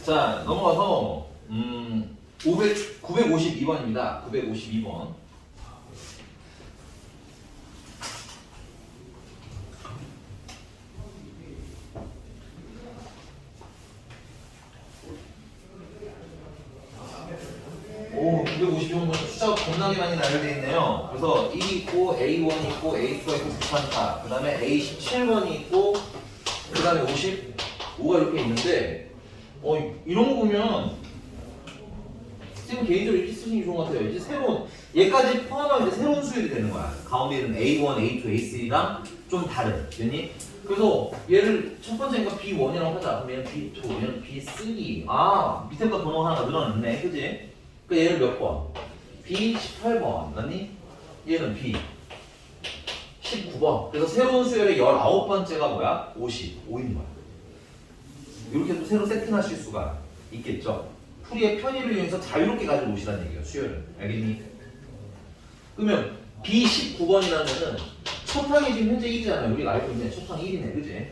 자, 넘어가서 952번입니다. 952번. 오, 952번 숫자가 겁나게 많이 나열되어 있네요. 그래서 1 있고, A1 있고, A2가 있고, 94. 그 다음에 A17번이 있고, 그 다음에 55가 이렇게 있는데, 이런 거 보면, 지금 개인적으로 이렇게 쓰시는 게 좋은 것 같아요. 이제 새로운, 얘까지 포함하면 이제 새로운 수열이 되는 거야. 가운데 있는 A1, A2, A3랑 좀 다른. 됐니? 그래서 얘를 첫 번째니까 B1이라고 하자. 그럼 얘는 B2, 얘는 B3. 아, 밑에 거 번호 하나가 늘어났네. 그지? 그러니까 얘는 몇 번? B18번. 맞니? 얘는 B19번. 그래서 새로운 수열의 19번째가 뭐야? 55인 거야. 이렇게 또 새로 세팅하실 수가 있겠죠. 풀이의 편의를 위해서 자유롭게 가지고 오시라는 얘기예요. 수열을. 알겠니? 그러면 B19번이라면은 첫 항이 지금 현재 1이잖아요. 우리가 알고 있는 첫 항이 1이네. 그지?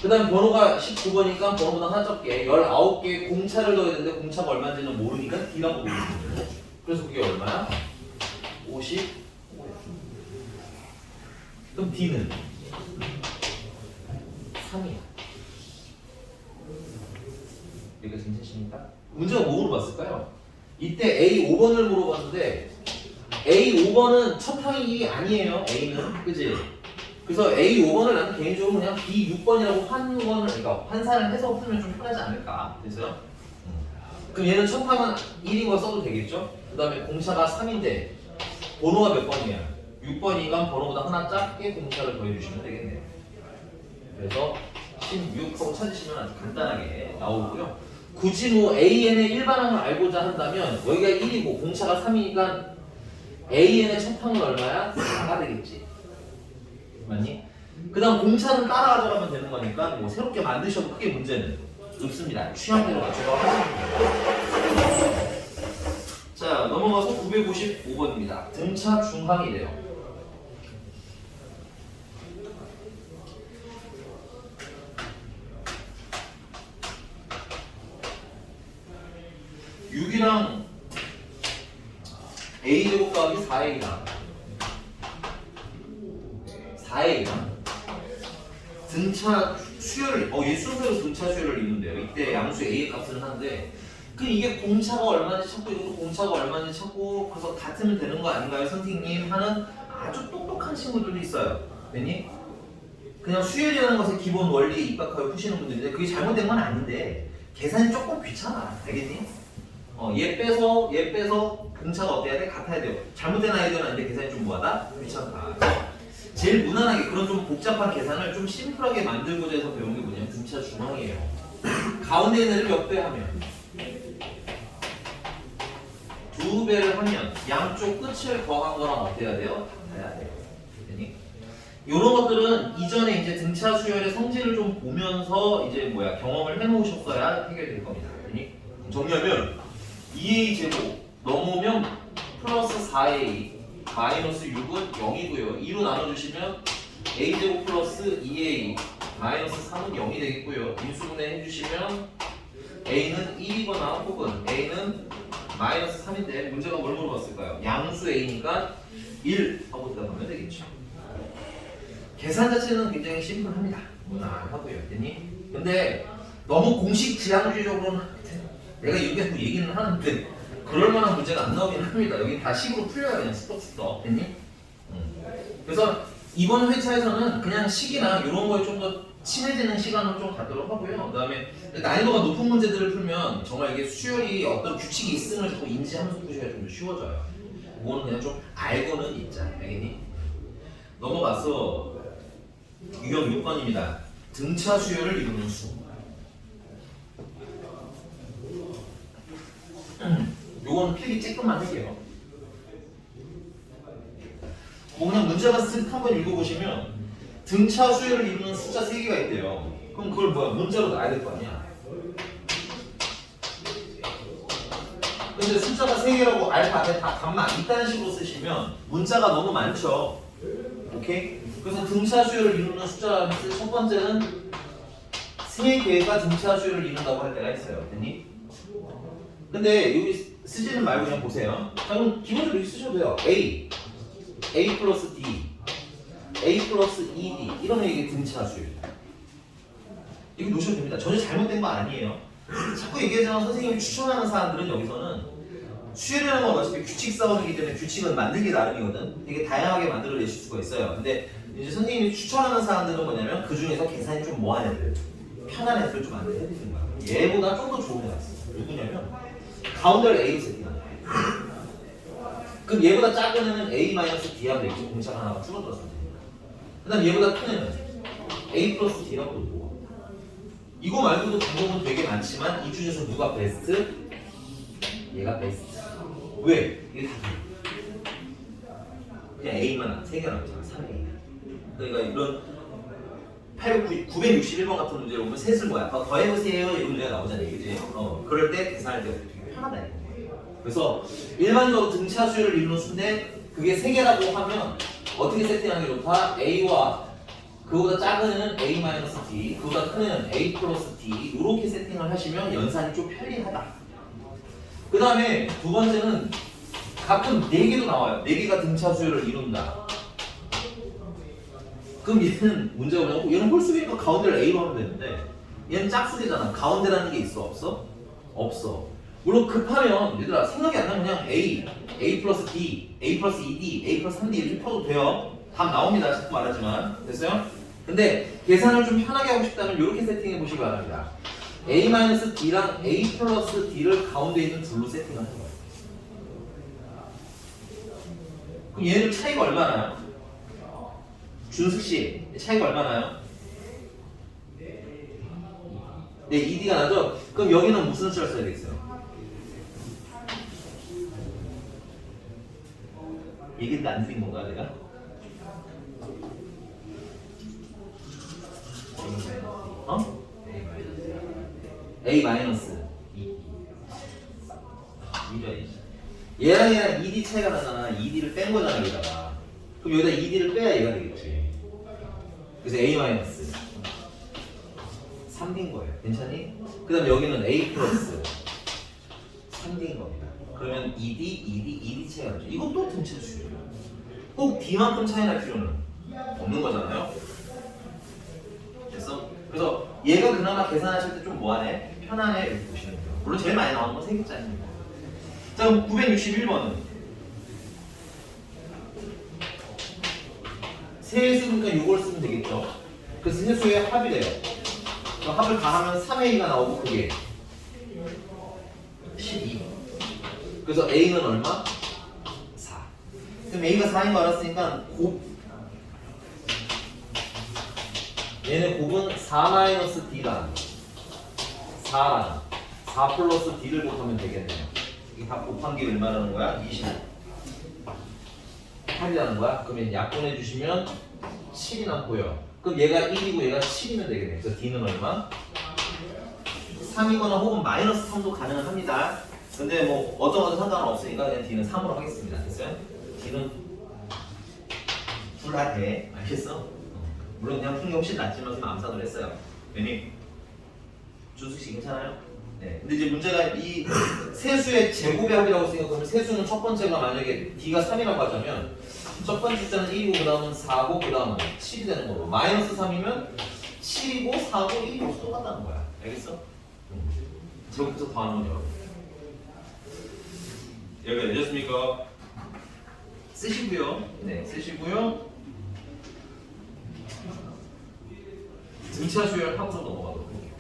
그 다음 번호가 19번이니까 번호보다 하나 적게 19개의 공차를 넣어야 되는데 공차가 얼마인지는 모르니까 D라고 모르는 거예요. 그래서 그게 얼마야? 55. 그럼 D는 3이야. 여기가 괜찮습니까? 문제가 뭐 물어봤을까요? 이때 A5번을 물어봤는데 A5번은 첫 항이 아니에요. A는. 그지? 그래서 A5번을 나는 개인적으로 그냥 B6번이라고 그러니까 환산을 해서 풀면 좀 편하지 않을까. 그래서 그럼 얘는 첫 항은 1인 거 써도 되겠죠? 그 다음에 공차가 3인데 번호가 몇 번이야? 6번이니까 번호보다 하나 작게 공차를 더해주시면 되겠네요. 그래서 16하고 찾으시면 아주 간단하게 나오고요. 굳이 뭐 AN의 일반항을 알고자 한다면 여기가 1이고 공차가 3이니까 AN의 첫 항은 얼마야? 4가 되겠지. 맞니? 그 다음 공차는 따라 가져가면 되는 거니까 뭐 새롭게 만드셔도 크게 문제는 없습니다. 취향대로 맞춰서 하시면 됩니다. 자, 넘어가서 955번입니다. 등차 중항이래요. (6이랑) a제곱 더하기 4a랑 4a랑 등차 수열을 얘 순서로 등차 수열을 읽는데요. 이때 양수 a의 값을 하는데 이게 공차가 얼마인지 찾고 이것도 공차가 얼마인지 찾고 그래서 같으면 되는 거 아닌가요 선생님 하는 아주 똑똑한 친구들도 있어요. 왜니? 그냥 수열이라는 것의 기본 원리에 입각하여 푸시는 분들인데 그게 잘못된 건 아닌데 계산이 조금 귀찮아. 알겠니? 얘 빼서 공차가 어때야 돼? 같아야 돼요. 잘못된 아이디어는 아닌데 계산이 좀 뭐하다? 귀찮다. 제일 무난하게 그런 좀 복잡한 계산을 좀 심플하게 만들고자 해서 배운 게 뭐냐면 등차 중항이에요. 가운데 있는 애를 몇 배 하면? 2배를 하면 양쪽 끝을 더한 거랑 어때야 돼요? 같아야 돼요. 이런 것들은 이전에 이제 등차 수열의 성질을 좀 보면서 이제 경험을 해놓으셨어야 해결될 겁니다. 정리하면 2a 제곱 넘으면 플러스 4a 마이너스 6은 0이고요. 2로 나눠주시면 a제곱 플러스 2a 마이너스 3은 0이 되겠고요. 인수분해 해주시면 a는 1이거나 혹은 a는 마이너스 3인데 문제가 뭘 물어봤을까요? 양수 a니까 1 하고 대답하면 되겠죠. 계산 자체는 굉장히 심플합니다. 무난하고요. 됐니? 근데 너무 공식 지향주의적으로는 내가 여기서 얘기는 하는데 그럴 만한 문제가 안 나오긴 합니다. 여기 다 식으로 풀려야 그냥 스톱. 됐니? 그래서 이번 회차에서는 그냥 식이나 이런 거에 좀 더 친해지는 시간을 좀 갖도록 하고요. 그 다음에 난이도가 높은 문제들을 풀면 정말 이게 수열이 어떤 규칙이 있음을 자꾸 인지하면서 푸셔야 좀 더 쉬워져요. 그거는 그냥 좀 알고는 있자. 알겠니? 넘어가서 유형 6번입니다. 등차 수열을 이루는 수. 요거는 필기 쬐끔만 할게요. 그냥 문제가 쓱 한번 읽어보시면 등차 수열을 이루는 숫자 3개가 있대요. 그럼 그걸 문자로 놔야 될 거 아니야. 근데 숫자가 3개라고 알파 앞에 다 값만 이딴 식으로 쓰시면 문자가 너무 많죠. 오케이? 그래서 등차 수열을 이루는 숫자라는 첫 번째는 세 개가 등차 수열을 이룬다고 할 때가 있어요. 됐니? 근데 여기 쓰지는 말고 그냥 보세요. 자, 그럼 기본적으로 이렇게 쓰셔도 돼요. A 플러스 D, A 플러스 ED 이러면 이게 등차 수열이다. 이거 놓으셔도 됩니다. 전혀 잘못된 거 아니에요. 자꾸 얘기하지만 선생님이 추천하는 사람들은 여기서는 수열이라는 건 어차피 규칙 싸움이기 때문에 규칙은 만들기 나름이거든. 되게 다양하게 만들어내실 수가 있어요. 근데 이제 선생님이 추천하는 사람들은 뭐냐면 그 중에서 계산이 좀 뭐한 애들, 편한 애들을 좀 만들어 해주는 거야. 얘보다 좀 더 좋은 애가 있어. 누구냐면 가운데를 A로 세팅하는 거야. 그럼 얘보다 작은 애는 A-D 하면 되겠지. 공차가 하나가 줄어들었으면 됩니다. 그 다음 얘보다 큰 애는 A 플러스 D라고 놓고 이거 말고도 방법은 되게 많지만 이 중에서 누가 베스트? 얘가 베스트. 왜? 이게 다 그냥 A만 3개 나오잖아. 3A. 그러니까 이런 961번 같은 문제를 보면 셋을 뭐야? 더 해보세요. 이런 문제가 나오잖아. 그지? 그럴 때 계산할 때 되게 편하다. 이거. 그래서 일반적으로 등차 수열을 이루는 수인데 그게 3개라고 하면 어떻게 세팅하는 게 좋다? A와 그보다 작은 애는 A-D, 그보다 큰 애는 A 플러스 D 이렇게 세팅을 하시면 연산이 좀 편리하다. 그 다음에 두 번째는 가끔 4개도 나와요. 4개가 등차 수열을 이룬다. 그럼 얘는 문제가 뭐냐고 얘는 홀수니까 가운데를 A로 하면 되는데 얘는 짝수개잖아. 가운데라는 게 있어? 없어? 없어. 물론 급하면 얘들아 생각이 안 나면 그냥 A 플러스 D, A 플러스 ED, A 플러스 3D 이렇게 풀어도 돼요. 답 나옵니다. 자꾸 말하지만. 됐어요? 근데 계산을 좀 편하게 하고 싶다면 이렇게 세팅해 보시기 바랍니다. A-D랑 A 플러스 D를 가운데 있는 둘로 세팅하는 거예요. 그럼 얘네들 차이가 얼마나요? 준숙씨 차이가 얼마나요? 네, ED가 나죠? 그럼 여기는 무슨 숫자를 써야 되겠어요? 얘기도 안 드린 건가 내가? 어? A 마이너스 2. 얘랑 얘랑 ED 차이가 나잖아. ED를 뺀 거잖아 여기다가. 그럼 여기다 ED를 빼야 얘가 되겠지. 그래서 A 마이너스 3D인 거예요. 괜찮니? 그 다음 여기는 A 플러스 3D인 겁니다. 그러면 ED 차이가 나죠. 이것도 등차 수열이에요. 꼭 D만큼 차이 날 필요는 없는 거잖아요. 됐어? 그래서 얘가 그나마 계산하실 때 좀 뭐하네? 편하네 이렇게 보시면 돼요. 물론 제일 많이 나오는 건 3개짜리입니다. 자 그럼 961번은 세수니까 이걸 쓰면 되겠죠. 그래서 세수의 합이 돼요. 그럼 합을 다 하면 3A가 나오고 그게 12. 그래서 A는 얼마? 4. 그럼 A가 4인 거 알았으니까 얘네 곱은 4-D랑 4랑 4 플러스 D를 곱하면 되겠네요. 이 답 곱한 게 얼마라는 거야? 28이라는 거야? 그러면 약분해 주시면 7이 남고요. 그럼 얘가 1이고 얘가 7이면 되겠네요. 그래서 D는 얼마? 3이거나 혹은 마이너스 3도 가능은 합니다. 근데 뭐 어떤 상관은 없으니까 그냥 D는 3으로 하겠습니다. 됐어요? D는 둘 다 돼. 알겠어? 물론 그냥 풍이 훨씬 낫지만 좀 암산을 했어요. 왜니? 준수씨 괜찮아요? 네. 근데 이제 문제가 이 세수의 제곱의 합이라고 생각하면 세수는 첫 번째가 만약에 D가 3이라고 하자면 첫 번째 숫자는 1이고 그 다음은 4고 그 다음은 7이 되는 거고 마이너스 3이면 7이고 4고 1이고 똑같다는 거야. 알겠어? 제곱해서 더하는 거죠. 여기가 되셨습니까? 쓰시고요. 네, 쓰시고요. 등차 수열 합으로 넘어가도록 할게요.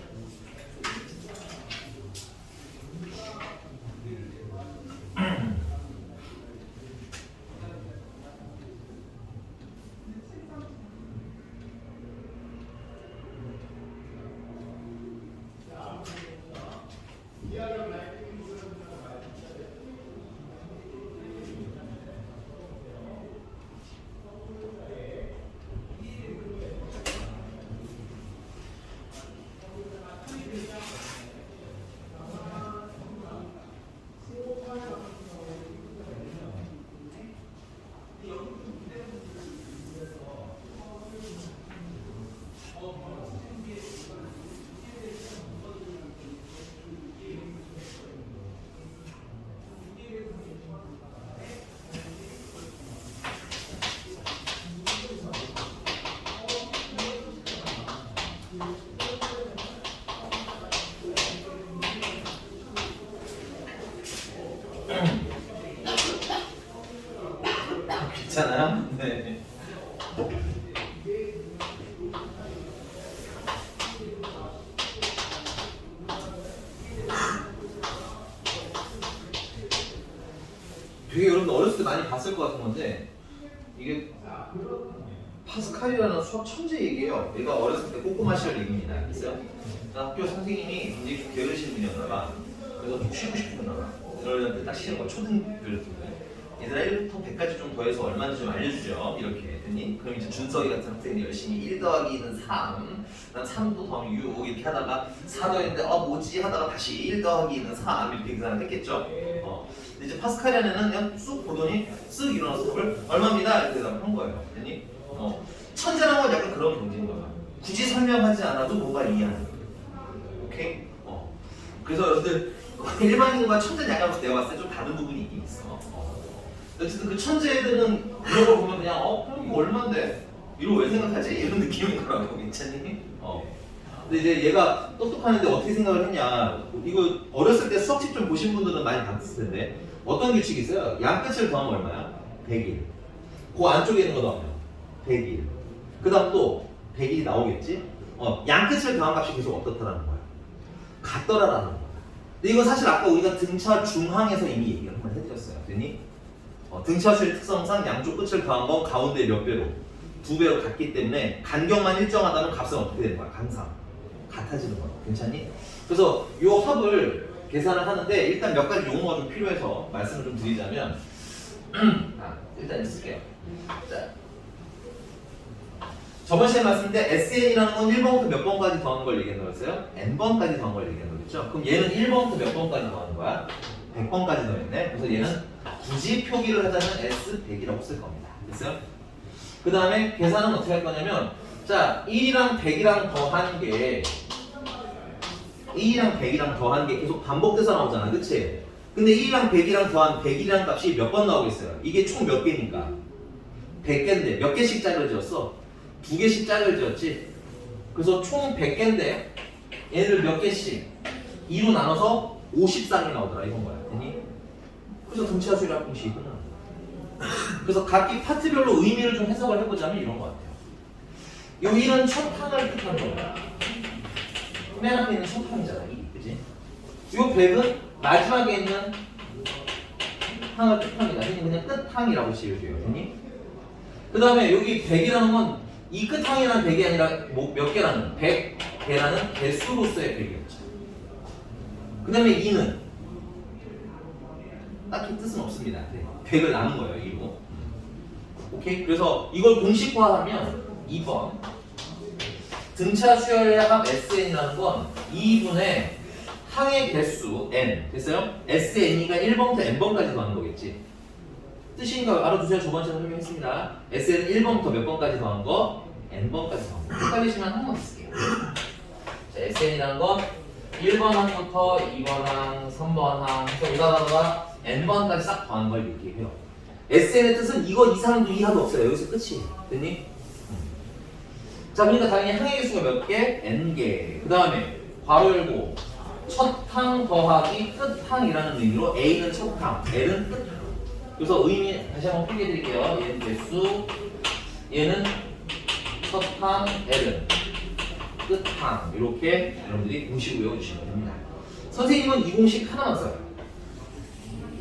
되게 여러분들 어렸을 때 많이 봤을 것 같은 건데 이게 파스칼이라는 수학 천재 얘기예요. 얘가 어렸을 때 꼬꼬마 시절 얘기입니다. 그래서 학교 선생님이 굉장히 게으르신 분이었나 봐. 그래서 좀 쉬고 싶었나 봐. 그러는데 딱 시험 초등교를 얘들아 1부터 100까지 좀 더해서 얼마인지 좀 알려주죠. 이렇게 했더니 그럼 이제 준석이 같은 학생이 열심히 1 더하기 2는 3, 그다음 3도 더하면 6 이렇게 하다가 4 더했는데 뭐지 하다가 다시 1 더하기 2는 3 이렇게 계산을 했겠죠. 근데 이제 파스칼이라는 그냥 쑥 보더니 쓱 일어나서 답을 얼마입니다 이렇게 대답을 한 거예요. 그랬더니 천재라는 건 약간 그런 경지인 거야. 굳이 설명하지 않아도 뭐가 이해하는 거야. 오케이? 그래서 여러분들 일반인과 천재는 약간 내가 봤을 때 좀 다른 부분이 있긴 있어. 어쨌든 그 천재들은 그런 걸 보면 그냥 그럼 이거 얼만데? 이거 왜 생각하지? 이런 느낌인 거라고. 괜찮니? 근데 이제 얘가 똑똑하는데 어떻게 생각을 했냐? 이거 어렸을 때 수학책 좀 보신 분들은 많이 봤을 텐데 어떤 규칙이 있어요? 양 끝을 더하면 얼마야? 100일. 그 안쪽에 있는 거 더하면 100일. 그 다음 또 100일이 나오겠지? 양 끝을 더한 값이 계속 어떻다라는 거야? 같더라라는 거야. 근데 이건 사실 아까 우리가 등차 중항에서 이미 얘기를 한번 해드렸어요. 그랬니? 등차수의 특성상 양쪽 끝을 더한 건 가운데 몇 배로? 2배로 같기 때문에 간격만 일정하다면 값은 어떻게 되는 거야? 항상 같아지는 거야. 괜찮니? 그래서 이 합을 계산을 하는데 일단 몇 가지 용어가 좀 필요해서 말씀을 좀 드리자면 일단 쓸게요. 자, 저번 시간에 말씀드린 SN이라는 건 1번부터 몇 번까지 더하는 걸 얘기한 거였어요? N번까지 더한 걸 얘기한 거겠죠? 그럼 얘는 1번부터 몇 번까지 더하는 거야? 100번까지 더했네. 그래서 얘는 굳이 표기를 하자면 S100이라고 쓸 겁니다. 됐어요? 그 다음에 계산은 어떻게 할 거냐면 자 1이랑 100이랑 더한 게 1이랑 100이랑 더한 게 계속 반복돼서 나오잖아. 그치? 근데 1이랑 100이랑 더한 100이라는 값이 몇 번 나오겠어요? 이게 총 몇 개니까? 100개인데 몇 개씩 짝을 지었어? 2개씩 짝을 지었지? 그래서 총 100개인데 얘를 몇 개씩 2로 나눠서 50쌍이 나오더라 이건 거야. 됐니? 그래서 등차 수열 합공식이 끝나는 거야. 그래서 각기 파트별로 의미를 좀 해석을 해보자면 이런 거 같아요. 요 1은 첫 항을 뜻하는 거야. 맨 앞에 있는 첫 항이잖아. 2, 그지? 요 100은 마지막에 있는 항을 뜻합니다. 그냥 끝항이라고 지을게요. 됐니? 그 다음에 여기 100이라는 건 이 끝항이라는 100이 아니라 몇 개라는 100개라는 개수로서의 100이었죠. 그 다음에 2는 딱히 뜻은 없습니다. 100을 나눈 거예요. 2로. 오케이? 그래서 이걸 공식화하면 2번 등차 수열의 합 SN이라는 건 2분의 항의 개수 N 됐어요? SN이가 1번부터 N번까지 더하는 거겠지. 뜻이니까 알아두세요. 저번 시간에 설명했습니다. SN은 1번부터 몇 번까지 더한 거? N번까지 더한 거. 헷갈리시면 한 번 쓸게요. 자, SN이라는 건 1번 항부터 2번 항, 3번 항 해서 오다가다가 N번까지 싹 더한 걸 얘기해요. SN의 뜻은 이거 이상도 이하도 없어요. 여기서 끝이. 됐니? 자, 그러니까 당연히 항의 개수가 몇 개? N개. 그 다음에 괄호 열고 첫 항 더하기 끝 항이라는 의미로 A는 첫 항, L은 끝 항. 그래서 의미 다시 한번 풀게 드릴게요. 얘는 개수, 얘는 첫 항, L은 끝 항. 이렇게 여러분들이 공식 외워주시면 됩니다. 선생님은 이 공식 하나만 써요.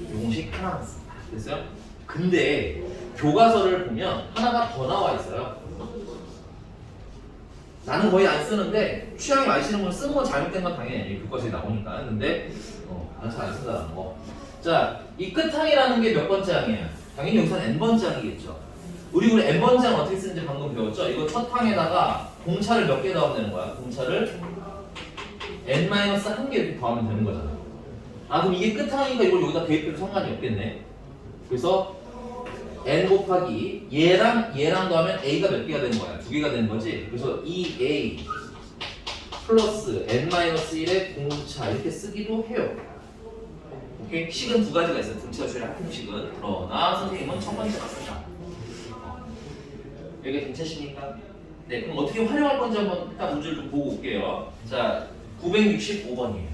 이 공식 하나만 씁니다. 됐어요? 근데 교과서를 보면 하나가 더 나와 있어요. 나는 거의 안 쓰는데 취향이 많으시는 분은 쓰는 건 잘못된 건 당연히 아니에요. 교과서에 나오니까. 근데 나는 잘 안 쓴다는 거. 자, 이 끝항이라는 게 몇 번째 항이에요? 당연히 여기서는 n번째 항이겠죠. 우리 n번째 항 어떻게 쓰는지 방금 배웠죠? 이거 첫 항에다가 공차를 몇 개 더하면 되는 거야? 공차를 n-1개 이렇게 더하면 되는 거잖아. 그럼 이게 끝항이니까 이걸 여기다 대입해도 상관이 없겠네. 그래서 n 곱하기 얘랑 더하면 a가 몇 개가 되는 거야? 2개가 되는 거지. 그래서 2a 플러스 n-1의 공차 이렇게 쓰기도 해요. 오케이? 식은 두 가지가 있어요. 등차 수열의 합공식은. 그러나 선생님은 첫 번째가 쓴다. 여기가 등차식이니까. 네, 그럼 어떻게 활용할 건지 한번 일단 문제를 좀 보고 올게요. 자, 965번이에요.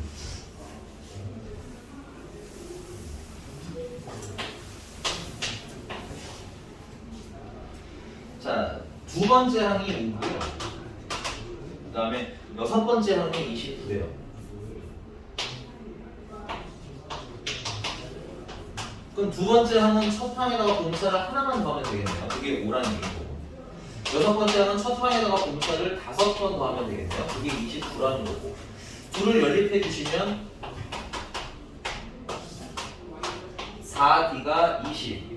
자, 두 번째 항이 5고요. 그 다음에 여섯 번째 항이 29예요. 그럼 두 번째 항은 첫 항에다가 공차를 하나만 더하면 되겠네요. 그게 5라는 얘기고. 여섯 번째 항은 첫 항에다가 공차를 5번 더하면 되겠네요. 그게 29라는 거고. 둘을 연립해 주시면 4D가 20.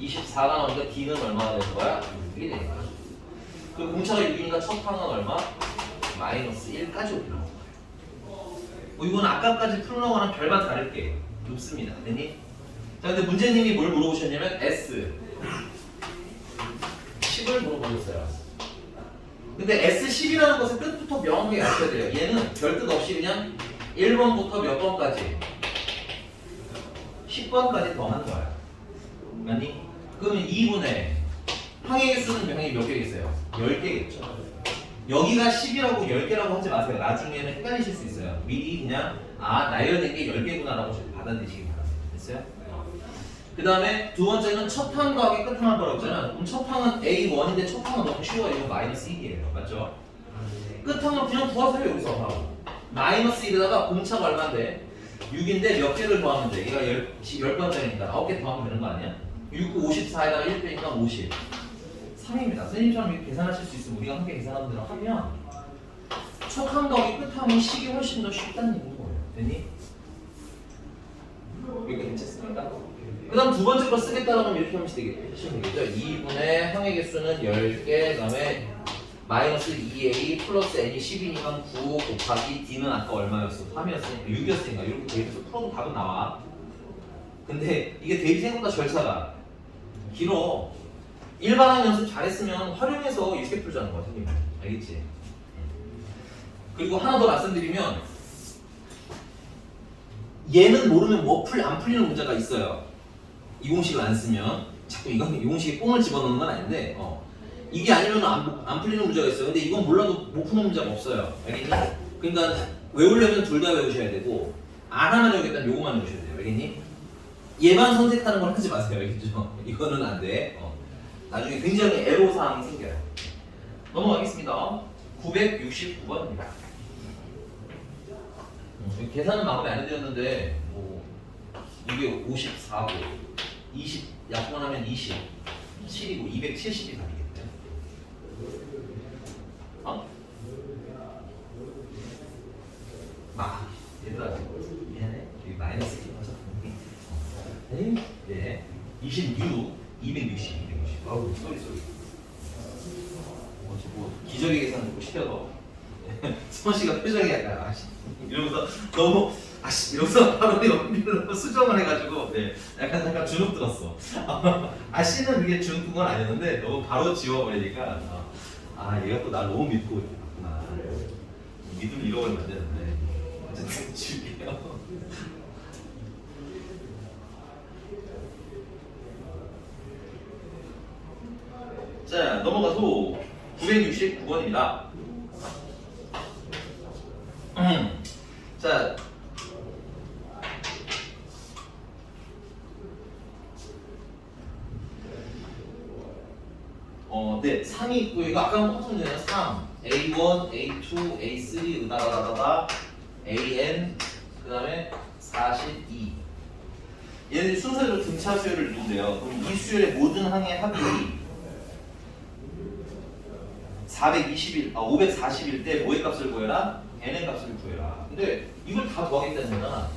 24가 나오니까 D는 얼마가 되는 거야? 6이 되는 거야. 그 공차가 6이니까 첫 항은 얼마? 마이너스 1까지 올라오는 거예요. 이건 아까까지 풀는 거랑 별반 다를 게 없습니다. 됐니? 자, 근데 문제님이 뭘 물어보셨냐면 S 10을 물어보셨어요. 근데 S10이라는 것을 끝부터 명확하게 아셔야 돼요. 얘는 별뜻 없이 그냥 1번부터 몇 번까지 10번까지 더하는 거야. 맞니? 그러면 2분의 항의 개수는 명이 몇 개겠어요? 10개겠죠. 여기가 10이라고 10개라고 하지 마세요. 나중에는 헷갈리실 수 있어요. 미리 그냥 나열된 게 10개구나 라고 받아들이시기 바랍니다. 됐어요? 그 다음에 두 번째는 첫 항 더하기 끝 항 거라고 했잖아. 그럼 첫 항은 A1인데 첫 항은 너무 쉬워요. 이거 마이너스 1이에요. 맞죠? 끝 항은 그냥 구하세요. 여기서 하고. 마이너스 1에다가 공차가 얼마인데? 6인데 몇 개를 더하면 돼? 얘가 10번째니까 9개 더하면 되는 거 아니야? 6, 54에다가 1 빼니까 50. 3입니다. 선생님처럼 이렇게 계산하실 수 있으면 우리가 함께 계산하는 대로 하면 첫 항 더하기 끝 항이 식이 훨씬 더 쉽다는 얘기인 거예요. 됐니? 이렇게 괜찮습니까? 그 다음 두 번째 거 쓰겠다고 하면 이렇게 하시면 되겠죠. 2분의 항의 개수는 10개, 그 다음에 마이너스 2a 플러스 n이 10이니까 9 곱하기 d는 아까 얼마였어? 3이었으니까 6이었으니까 이렇게 대입해서 풀어도 답은 나와. 근데 이게 대입 생각보다 절차가 길어. 일반항 연습 잘했으면 활용해서 이렇게 풀자는 거야, 선생님. 알겠지? 그리고 하나 더 말씀드리면 얘는 모르면 뭐 안 풀리는 문제가 있어요. 이 공식을 안 쓰면 자꾸 이 공식에 뽕을 집어넣는 건 아닌데 이게 아니면 안 풀리는 문제가 있어요. 근데 이건 몰라도 못 푸는 문제가 없어요. 알겠니? 그러니까 외우려면 둘 다 외우셔야 되고 안 하면 외우겠다면 요거만 외우셔야 돼요. 알겠니? 얘만 선택하는 건 하지 마세요. 알겠죠? 이거는 안 돼. 나중에 굉장히 애로사항이 생겨요. 넘어가겠습니다. 969번입니다. 계산은 마음에 안 들었는데 이게 54고 20 약분하면 20 7이고 270이 답이겠네. 얘들아 미안해. 여기 마이너스 1 맞아? 네. 26 260 아우 쏘리 뭐 기저귀 계산 듣고 시켜서 수원씨가 표정이 약간 이러면서 너무 이러면서 바로 연필로 수정을 해가지고 약간 주눅 들었어. 씨는 그게 주눅 든 건 아니었는데 너무 바로 지워버리니까 얘가 또 날 너무 믿고 있구나. 믿음을 잃어버리면 안 되는데 어쨌든 지울게요. 자, 넘어가서 969번입니다. 자, 네, 3이 있고 이거 아까랑 똑같은 문제네요. 3, A1, A2, A3, 으다다다다, AN, 그 다음에 42. 얘는 순서대로 등차 수열을 이룬대요. 그럼 이 수열의 모든 항의 합이 541 때 뭐의 값을 구해라? n의 값을 구해라. 근데 이걸 다 더하겠다는 거잖아.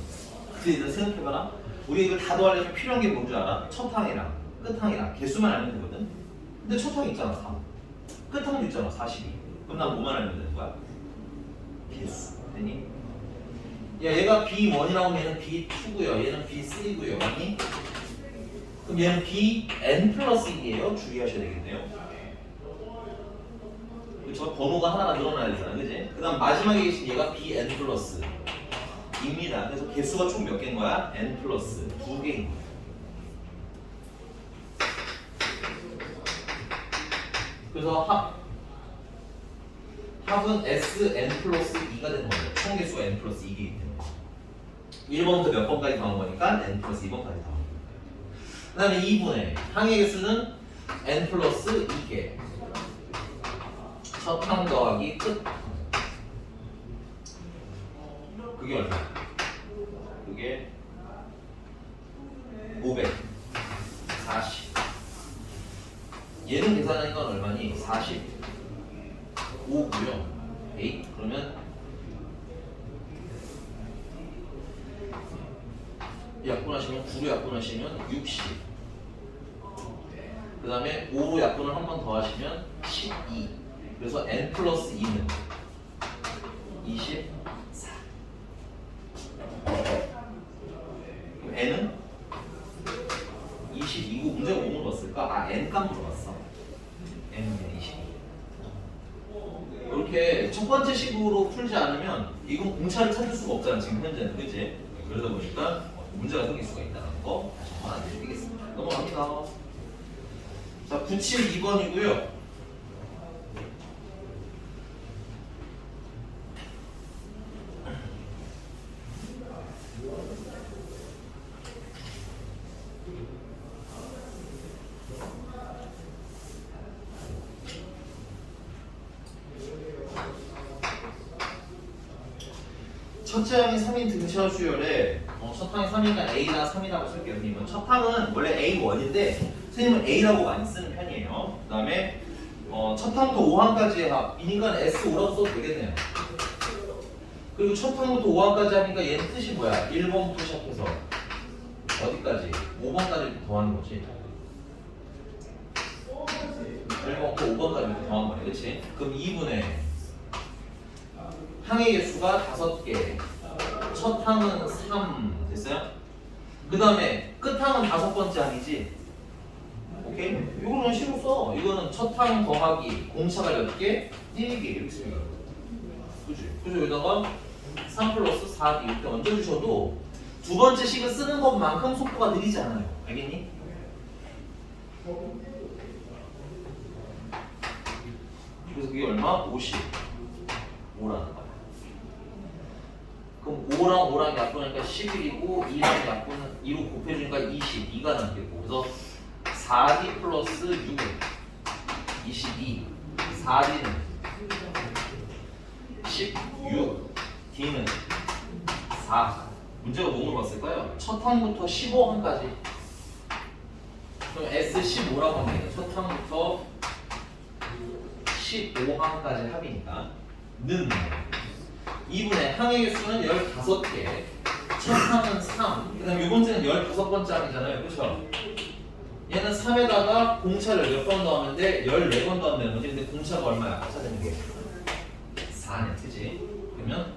근데 일단 생각해봐라. 우리 이걸 다 더하려면 필요한 게 뭔 줄 알아? 첫 항이랑 끝 항이랑 개수만 알면 되거든. 근데 첫 항이 있잖아 3. 끝 항도 있잖아 42. 그럼 난 뭐만 알면 되는 거야? 개수. 되니? 야 얘가 B1이라고 얘는 B2고요. 얘는 B3고요. 맞니? 그럼 얘는 Bn 플러스 1이에요. 주의하셔야 되겠네요. 저 번호가 하나가 늘어나야 되잖아, 그지? 그 다음 마지막에 계신 얘가 Bn 플러스 입니다. 그래서 개수가 총 몇 개인 거야? n 플러스 2개인 거야. 그래서 합은 Sn 플러스 2가 되는 거예요. 총 개수가 n 플러스 2이기 때문에 1번부터 몇 번까지 더한 거니까 n 플러스 2번까지 더한 거예요. 그 다음에 2분의 항의 개수는 n 플러스 2개. 첫 항 더하기 끝. 그게 얼마? 그게 540. 얘는 계산하는 건 얼마니? 45고요. 8. 그러면 약분하시면 9로 약분하시면 60. 그 다음에 5로 약분을 한 번 더 하시면 12. 그래서 n 플러스 2는 24. 그럼 n은 22고 문제가 뭐 물어봤을까? n 값 물어봤어. n은 22. 이렇게 첫 번째 식으로 풀지 않으면 이건 공차를 찾을 수가 없잖아 지금 현재는. 그치? 그러다 보니까 문제가 생길 수가 있다는 거 다시 한번 알려드리겠습니다. 넘어갑니다. 자, 972번이고요. 첫째 항이 3인 등차 수열에 첫 항이 3이니까 A나 3이라고 쓸게요. 선생님은 첫 항은 원래 A1인데 선생님은 A라고 많이 쓰는 편이에요. 그 다음에 첫 항부터 5항까지의 합이니까 S5라고 써도 되겠네요. 그리고 첫 항부터 5항까지 하니까 얘는 뜻이 뭐야? 1번부터 시작해서 어디까지? 5번까지 더하는 거지. 1번부터 5번까지 더한 거네. 그치? 그럼 2분의 항의 개수가 5개. 첫 항은 3 됐어요? 그 다음에 끝 항은 5번째 항이지. 오케이? 이거는 식으로 써. 이거는 첫 항 더하기 공차가 몇 개? 1개 이렇게 쓰면 그치? 그래서 여기다가 3 플러스 4D 이렇게 얹어주셔도 두 번째 식을 쓰는 것만큼 속도가 느리지 않아요. 알겠니? 그래서 그게 얼마? 55라는 거야. 그럼 5랑 5랑 약분하니까 11이고 2랑 약분은 2로 곱해주니까 22가 남겠고 그래서 4D 플러스 6은 22 4D는 16 D는 4 문제가 뭐 물어봤을까요? 첫 항부터 15항까지 그럼 S15라고 하면 첫 항부터 15항까지 합이니까 는 2분의 항의 개수는 15개 첫 항은 3 그 다음 요 번째는 15번째 항이잖아요. 그쵸? 얘는 3에다가 공차를 몇 번 더하면 돼? 14번 더하면 되는 거지. 근데 공차가 얼마야? 합차되는 게 4네. 그치? 그러면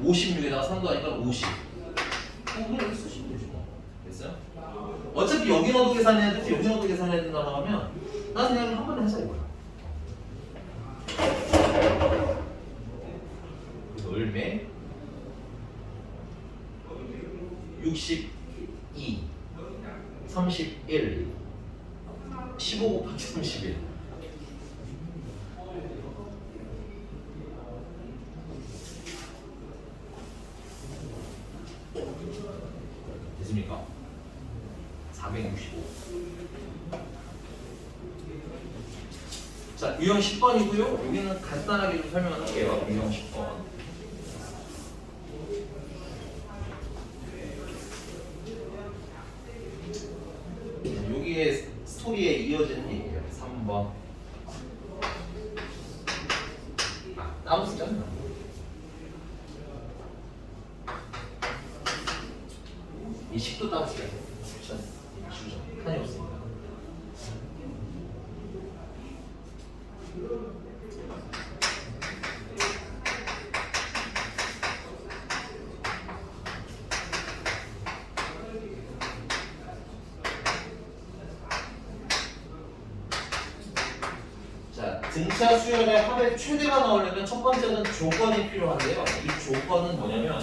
56에다가 3 더하니까 50 그냥 이렇게 쓰시면 되지 뭐. 됐어요? 어차피 여기 넣어도 계산해야 되고 여기 넣어도 계산해야 된다고 하면 난 그냥 한 번에 하자 이거야. 열매 62 31 15 곱하기 31 됐습니까? 465 자, 유형 10번이고요. 여기는 간단하게 좀 설명을 할게요. 유형 10번 여기에 스토리에 이어지는 얘기예요. 3번 따로 쓰잖아. 이 식도 따로 쓰야 돼. 주죠. 칸이 없으니까. 등차 수열의 합의 최대가 나오려면 첫 번째는 조건이 필요한데요. 이 조건은 뭐냐면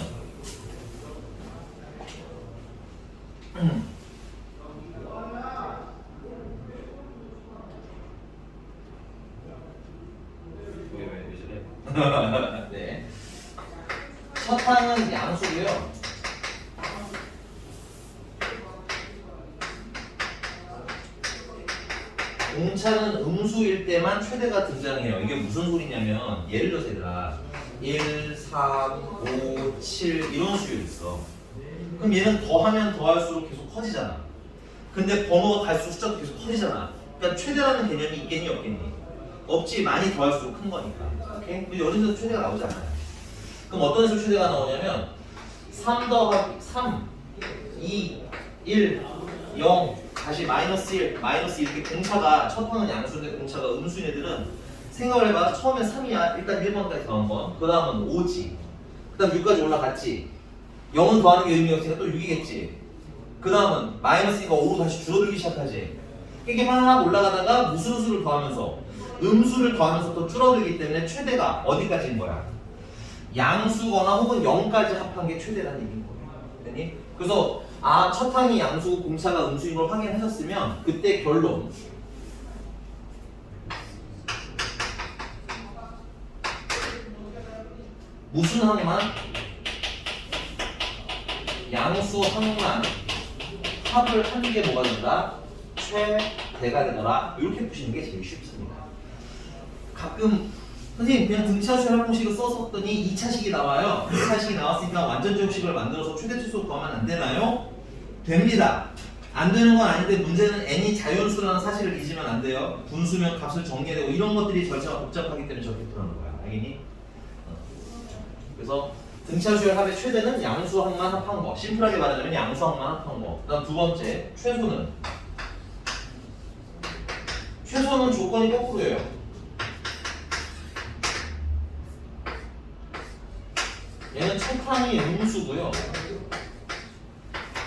왜 저래? 네. 첫 항은 양수고요. 공차는 음수일 때만 최대가 등장해요. 이게 무슨 소리냐면 예를 들어서 얘들아 1, 3, 5, 7 이런 수율이 있어. 그럼 얘는 더하면 더할수록 계속 커지잖아. 근데 번호가 갈수록 숫자도 계속 커지잖아. 그러니까 최대라는 개념이 있겠니 없겠니? 없지. 많이 더할수록 큰 거니까. 오케이? 근데 어딘데도 최대가 나오지 않아요. 그럼 어떤 식으로 최대가 나오냐면 3 더하기 3, 2, 1, 0, 다시 마이너스 1, 마이너스 이렇게 공차가 첫 항은 양수인데 공차가 음수인 애들은 생각을 해봐. 처음에 3이야. 일단 1번까지 더한 번. 그 다음은 5지. 그 다음 6까지 올라갔지. 0은 더하는 게 의미가 없으니까 또 6이겠지. 그 다음은 마이너스니까 5로 다시 줄어들기 시작하지. 이게 막 올라가다가 무슨 수를 더하면서 음수를 더하면서 또 줄어들기 때문에 최대가 어디까지인 거야? 양수거나 혹은 0까지 합한 게 최대라는 얘기인 거예요. 그래서 첫 항이 양수고 공차가 음수인 걸 확인하셨으면 그때 결론 무슨 항만 양수 항만 합을 한 게 뭐가 된다? 최대가 되더라. 이렇게 푸시는 게 제일 쉽습니다. 가끔 선생님 그냥 등차수열 항공식을 썼더니 2차식이 나와요. 2차식이 나왔으니까 완전정식을 만들어서 최대 최소 구하면 안 되나요? 됩니다. 안 되는 건 아닌데 문제는 n이 자연수라는 사실을 잊으면 안 돼요. 분수면 값을 정리해야 되고 이런 것들이 절차가 복잡하기 때문에 저렇게 들어가는 거야. 알겠니? 그래서 등차수열 합의 최대는 양수항만 합한 거. 심플하게 말하자면 양수항만 합한 거. 그다음 두 번째 최소는 조건이 거꾸로예요. 얘는 첫 항이 음수고요.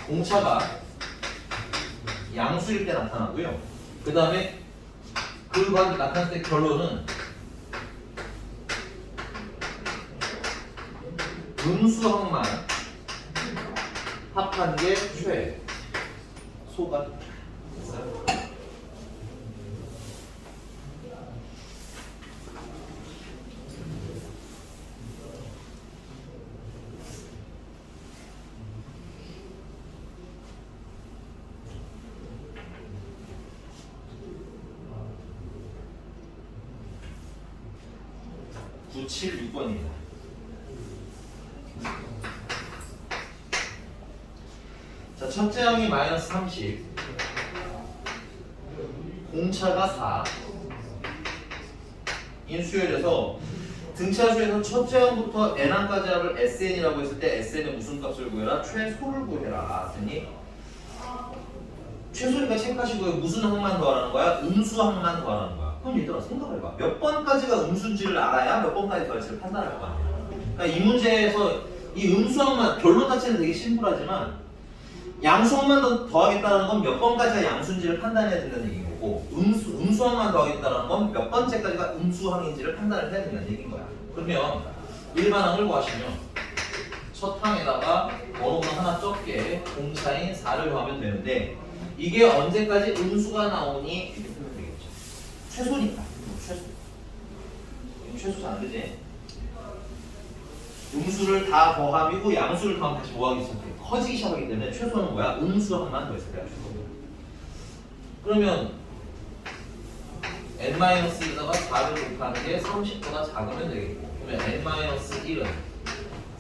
공차가 양수일 때 나타나고요. 그 다음에 그가 나타날 때 결론은 음수항만 합한 게 최소가 됐어요. (9, 7, 6번입니다) 자, 첫째 항이 마이너스 30, 공차가 4, 인수열에서 등차수에서 첫째 항부터 n항까지 합을 sn이라고 했을 때 sn의 무슨 값을 구해라? 최소를 구해라. 됐니? 최소니까 체크하시고요. 무슨 항만 더하라는 거야? 음수항만 더하라는 거야. 그럼 얘들아 생각해봐. 몇 번까지가 음수인지를 알아야 몇 번까지 더할지를 판단할 거 아니야. 그러니까 이 문제에서 이 음수항만 결론 자체는 되게 심플하지만 양수항만 더하겠다는 건 몇 번까지가 양수인지를 판단해야 된다는 얘기인 거고 음수항만 더하겠다는 건 몇 번째까지가 음수항인지를 판단을 해야 된다는 얘기인 거야. 그러면 일반항을 구하시면 첫 항에다가 번호가 하나 적게 공차인 4를 더하면 되는데 이게 언제까지 음수가 나오니 이렇게 풀면 되겠죠. 최소니까. 최소잖아, 그지? 음수를 다 더하고 양수를 더하면 다시 뭐하기 시작해? 커지기 시작하기 때문에 최소는 뭐야? 음수항만 더했을 때가 최소야. 그러면 n-1에다가 4를 곱하는 게 30보다 작으면 되겠고, 그러면 n-1은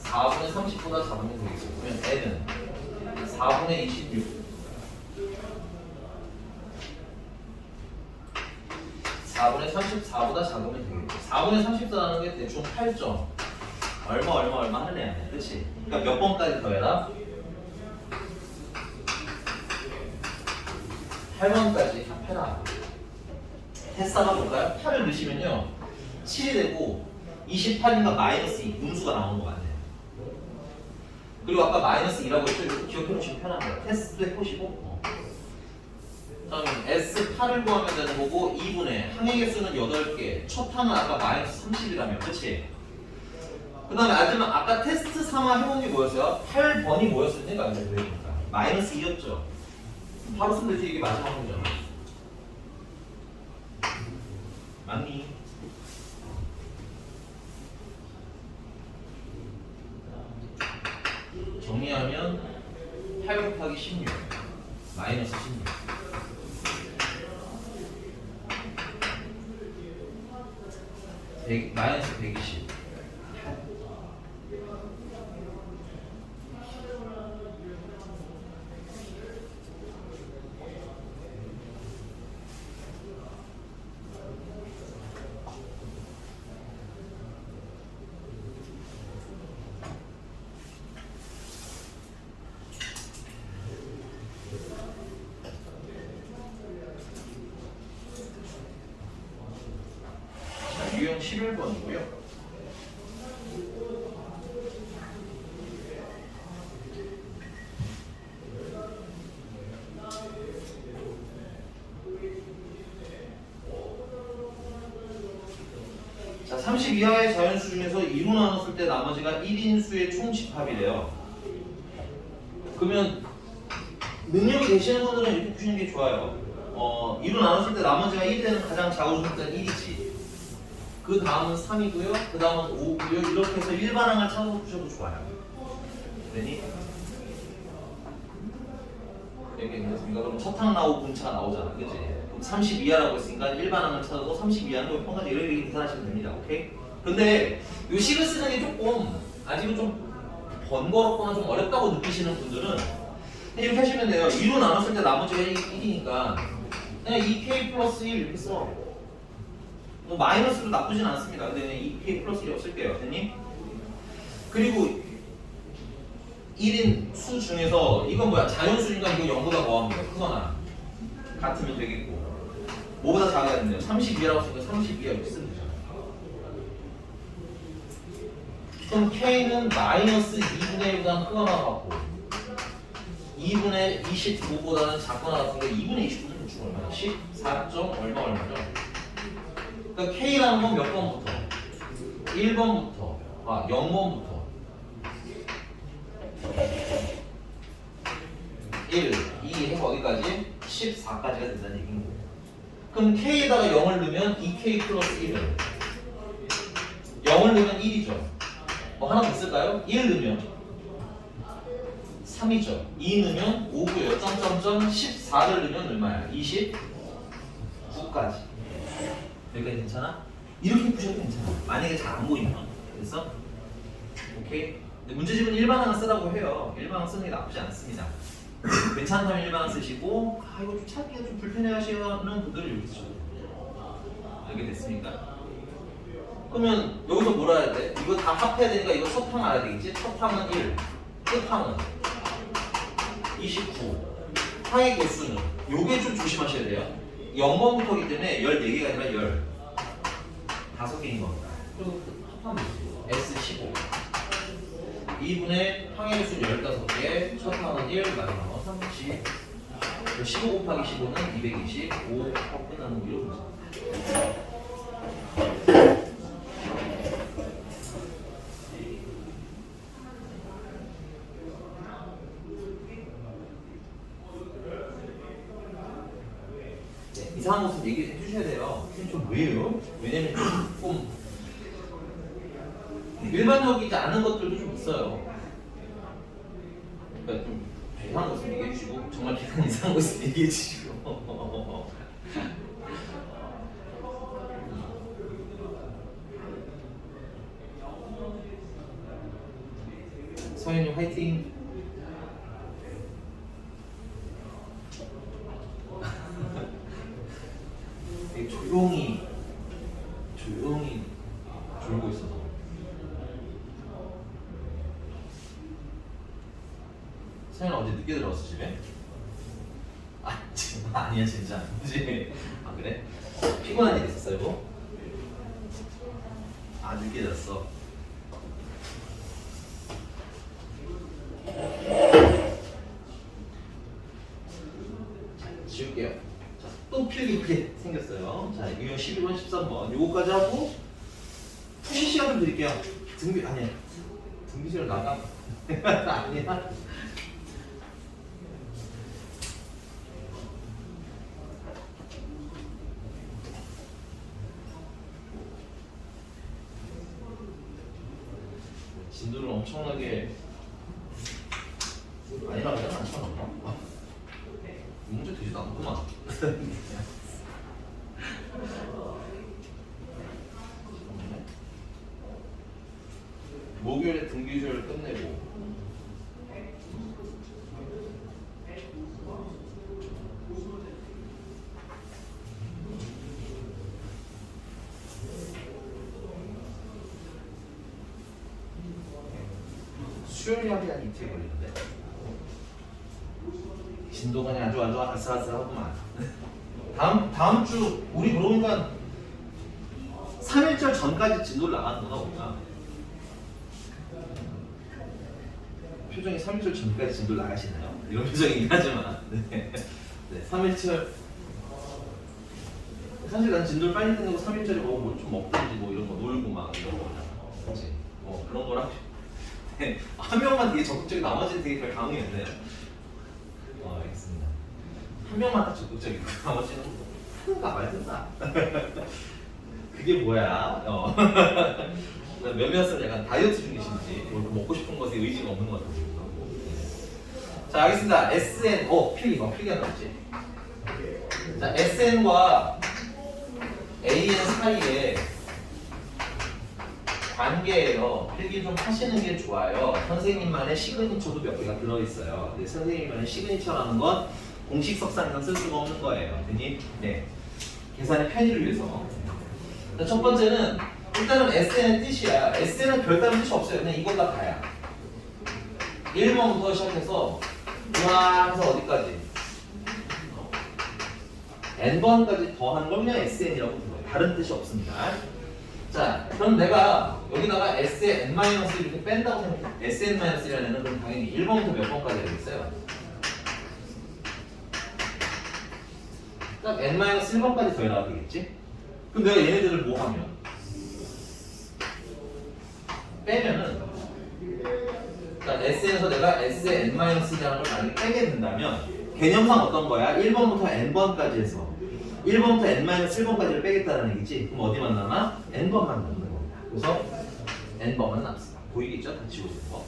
4분의 30보다 작으면 되겠고, 그러면 n은 4분의 26 4분의 34보다 작으면 되겠고, 4분의 34라는 게 대충 8점 얼마 하는 애야. 그치? 그러니까 몇 번까지 더해라? 8번까지 합해라. 테스트가 볼까요? 8을 넣으시면요 7이 되고 28인가 마이너스 2 음수가 나오는 거 같네요. 그리고 아까 마이너스 2라고 했죠? 이렇게 기억해 놓으시면 편한 거예요. 테스트도 해보시고 그다음에 S8을 구하면 되는 거고 2분의 항의 개수는 8개 첫 항은 아까 마이너스 30이라며 그치? 그 다음에 아까 테스트 3화 해본 게 뭐였어요? 8번이 뭐였었는가 알죠? 그러니까 마이너스 2였죠. 바로 쓰면 되지. 이게 마지막 문제잖아. 맞니? 정리하면 8 곱하기 16 마이너스 16 마이너스 120. 유형 11번이고요. 자, 30 이하의 자연수 중에서 2로 나눴을 때 나머지가 1인수의 총 집합이래요. 그러면 능력이 되시는 분들은 이렇게 푸시는 게 좋아요. 2로 나눴을 때 나머지가 1이 되는 가장 작은 숫자는 1이지. 그 다음은 3이고요. 그 다음은 5고요. 이렇게 해서 일반항을 찾아서 푸셔도 좋아요. 되니? 이렇게 됐습니까? 그럼 첫 항 나오고 분차가 나오잖아. 그치? 그럼 30 이하라고 했으니까 일반항을 찾아서 30 이하는 평가지 이렇게 계산하시면 됩니다. 오케이? 근데 이 식을 쓰는 게 조금 아직은 좀 번거롭거나 좀 어렵다고 느끼시는 분들은 이렇게 하시면 돼요. 2로 나눴을 때 나머지가 1이니까 그냥 2k 플러스 1 이렇게 써. 뭐 마이너스도 나쁘진 않습니다. 근데 그냥 2k 플러스 1이 없을게요. 됐니? 그리고 1인 수 중에서 이건 뭐야? 자연수니까 이거 0보다 더합니다. 크거나 같으면 되겠고 뭐보다 작아야 된대요. 30 이하라고 했으니까 30 이하 이렇게 쓰면 되잖아요. 그럼 k는 마이너스 2분의 1보다 크거나 같고 2분의 25보다는 작거나 같은데 2분의 29는 중 얼마야? 14. 얼마죠? 그러니까 K라는 건 몇 번부터? 1번부터 0번부터 1, 2 해서 어디까지? 14까지가 된다는 얘기인 거예요. 그럼 K에다가 0을 넣으면 2K 플러스 1을 0을 넣으면 1이죠. 뭐 하나 더 있을까요? 1 넣으면 3이죠. 2 넣으면 5고요. 14를 넣으면 얼마야? 29까지. 여기까지 괜찮아? 이렇게 푸셔도 괜찮아. 만약에 잘 안 보이면. 그래서 오케이. 근데 문제집은 일반항을 쓰라고 해요. 일반항 쓰는 게 나쁘지 않습니다. 괜찮다면 일반항 쓰시고 이거 좀 찾기가 좀 불편해하시는 분들은 이렇게 쓰셔도 돼요. 알게 됐습니까? 그러면 여기서 뭐라 해야 돼? 이거 다 합해야 되니까 이거 첫 항 알아야 되겠지? 첫 항은 1, 끝 항은 29. 항의 개수는 요게 좀 조심하셔야 돼요. 0번부터이기 때문에 14개가 아니라 15개인 겁니다. 그리고 합하면 S15 2분의 항의 개수 15개 첫 항은 1, 마지막은 30 15 곱하기 15는 220 5 하고 끝나는 거 이런 거죠. 이상한 것은 얘기해 주셔야 돼요. 좀 왜요? 왜냐면 조금 일반적이지 않은 것들도 좀 있어요. 그러니까 좀 이상한 것은 얘기해 주시고 정말 계산 이상한 것은 얘기해 주시고. 서현님 화이팅. 조용히 졸고 있어서. 서현 어제 늦게 들어왔어 집에? 아니야 진짜. 그치? 그래? 피곤한 일 있었어요 뭐? 늦게 잤어. 자, 지울게요. 자, 또 필기 크게 생겼어요. 자, 유형 11번, 13번 요거까지 하고 푸시 시간 좀 드릴게요. 아니야. 등비 시간 나가. 아니야. 진도를 엄청나게 아니라고 해야 않잖아. 문제 되지도 않구만. 비교를 끝내고 수요일이 한 이틀 걸리는데 진도가 그냥 아주 아슬아슬하구만. 다음 주 우리 그러니까 3일절 전까지 진도를 나가는구나 우리가. 표정이 3일절 전까지 진도를 나가시나요? 이런 표정이긴 하지만 네. 3일절 사실 난 진도를 빨리 끝내고 3일절에 뭐 좀 먹든지 뭐 이런 거 놀고 막 이런 거잖아. 그렇지? 그런 거랑 네. 한 명만 되게 적극적이고 나머지는 되게 별 감흥이 없네요. 알겠습니다. 한 명만 딱 적극적이고 나머지는 하든가 말든가. 그게 뭐야? 몇몇은 약간 다이어트 중이신지 먹고 싶은 것에 의지가 없는 것 같아요. 자, 알겠습니다. SN, 필기가 나왔지. 자, SN과 AN 사이에 관계예요. 필기 좀 하시는 게 좋아요. 선생님만의 시그니처도 몇 개가 들어있어요. 근데 선생님만의 시그니처라는 건 공식 석상에서 쓸 수가 없는 거예요. 됐니? 네. 계산의 편의를 위해서. 자, 첫 번째는 일단은 SN의 뜻이야. SN은 별다른 뜻이 없어요. 그냥 이건 다 다야. 1번부터 시작해서 우와 해서 어디까지? n번까지 더하는 걸 그냥 SN이라고 불러요. 다른 뜻이 없습니다. 자, 그럼 내가 여기다가 S의 n- 이렇게 뺀다고 생각해. Sn-1이라는 애는 그럼 당연히 1번부터 몇 번까지 되겠어요? 딱 n-1번까지 더해놔야 되겠지? 그럼 내가 얘네들을 뭐 하면? 빼면은 그러니까 S에서 내가 S의 n-1이라는 걸 만약에 빼게 된다면 개념상 어떤 거야? 1번부터 n번까지 해서 1번부터 n-1번까지를 빼겠다는 얘기지? 그럼 어디만 남아? n번만 남는 겁니다. 그래서 n번만 남습니다. 보이겠죠? 다 지워지는 거.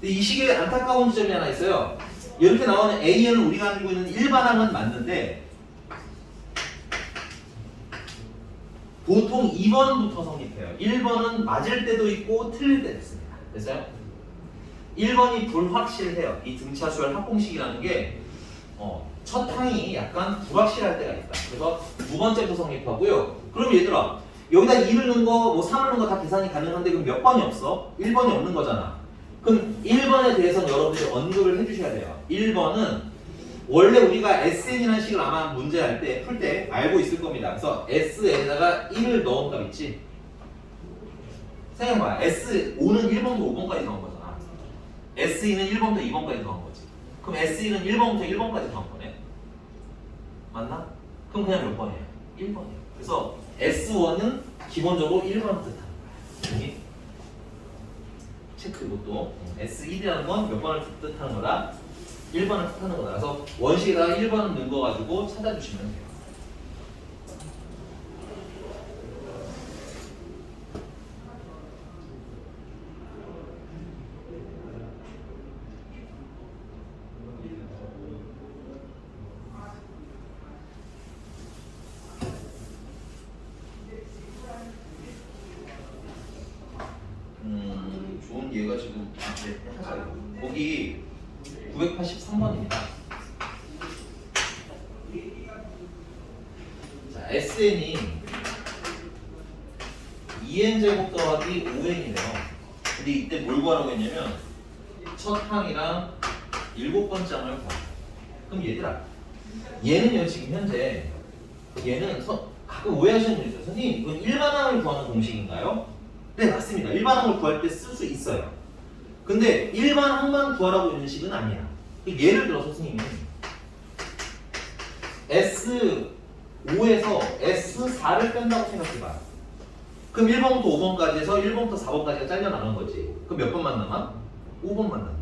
근데 이 식에 안타까운 지점이 하나 있어요. 이렇게 나오는 AN은 우리가 가지고 있는 일반항은 맞는데 보통 2번부터 성립해요. 1번은 맞을 때도 있고 틀릴 때도 있습니다. 됐어요? 1번이 불확실해요. 이 등차수열 합공식이라는 게 첫 항이 약간 불확실할 때가 있다. 그래서 두 번째부터 성립하고요. 그럼 얘들아 여기다 2를 넣은 거, 뭐 3을 넣은 거 다 계산이 가능한데 그럼 몇 번이 없어? 1번이 없는 거잖아. 그럼 1번에 대해서는 여러분들이 언급을 해주셔야 돼요. 1번은 원래 우리가 SN이라는 식을 아마 문제할 때, 풀 때 알고 있을 겁니다. 그래서 SN에다가 1을 넣은 값 있지? 생각해봐. S5는 1번부터 5번까지 더한 거잖아. S2는 1번부터 2번까지 더한 거지. 그럼 S2는 1번부터 1번까지 더한 거네. 맞나? 그럼 그냥 몇 번이에요? 1번이에요. 그래서 S1은 기본적으로 1번을 뜻하는 거야. 여기 체크 이것도 S1이라는 건 몇 번을 뜻하는 거다? 1번을 뜻하는 거다. 그래서 원식에다가 1번을 넣은 거 가지고 찾아주시면 돼요. 좋은 예가 지금 거기 983번입니다. 자, SN이 2n제곱 더하기 5n이네요. 근데 이때 뭘 구하라고 했냐면 첫 항이랑 7번째 항을 구하. 그럼 얘들아 얘는요 지금 현재 얘는 가끔 오해하시는 분이 있어요. 선생님 이건 일반항을 구하는 공식인가요? 네 맞습니다. 일반항을 구할 때 쓸 수 있어요. 근데 일반항만 구하라고 있는 식은 아니야. 예를 들어서 선생님이 S5에서 S4를 뺀다고 생각해봐. 그럼 1번부터 5번까지 해서 1번부터 4번까지가 잘려 나간 거지. 그럼 몇 번만 남아? 5번만 남아.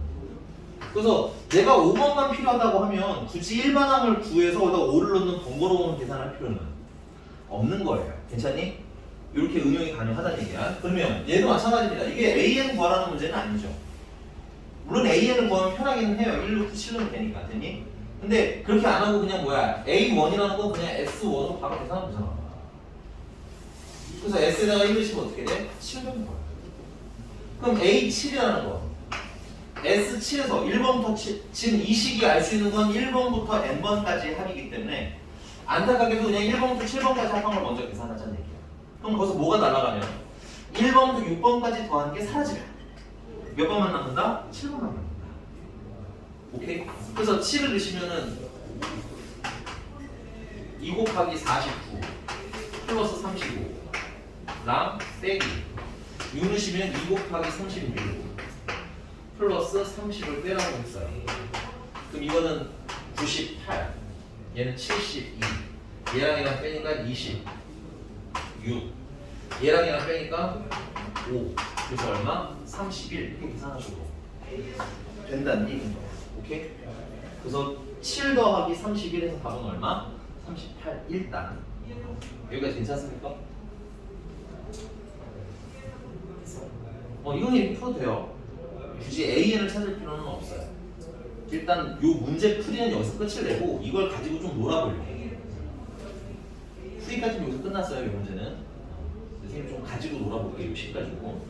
그래서 내가 5번만 필요하다고 하면 굳이 일반항을 구해서 거기다 5를 넣는 번거로운 계산할 필요는 없는 거예요. 괜찮니? 이렇게 응용이 가능하다는 얘기야. 그러면 얘도 마찬가지입니다. 이게 AN 구하라는 문제는 아니죠. 물론 AN을 구하면 편하기는 해요. 1루트 7넣으면 되니까. 됐니? 근데 그렇게 안 하고 그냥 뭐야 A1이라는 건 그냥 S1으로 바로 계산하면 되잖아. 그래서 S에다가 1을 씹으면 어떻게 돼? 7 되는 거야. 그럼 A7이라는 거 S7에서 1번부터 7, 지금 이 식이 알 수 있는 건 1번부터 n번까지 합이기 때문에 안타깝게도 그냥 1번부터 7번까지 합한 걸 먼저 계산하자는 얘기야. 그럼 거기서 뭐가 날아가면 1번부터 6번까지 더하는 게 사라지면 몇 번만 남는다? 7번만 남는다. 오케이? 그래서 7을 넣으시면은 2 곱하기 49 플러스 35랑 빼기 6 넣으시면 2 곱하기 36 플러스 30을 빼라고 했어요. 그럼 이거는 98, 얘는 72, 얘랑 얘랑 빼니까 26, 얘랑 얘랑 빼니까 5, 그래서 얼마? 31 이렇게 계산하셔도 된다는 얘기입니다. 오케이? 그래서 7 더하기 31에서 답은 얼마? 38 일단 여기까지 괜찮습니까? 이건 이렇게 풀어도 돼요. 굳이 AN을 찾을 필요는 없어요. 일단 요 문제 풀이는 여기서 끝을 내고 이걸 가지고 좀 놀아보려고. 풀이까지는 여기서 끝났어요. 이 문제는. 선생님 좀 가지고 놀아볼게요. 요 식 가지고.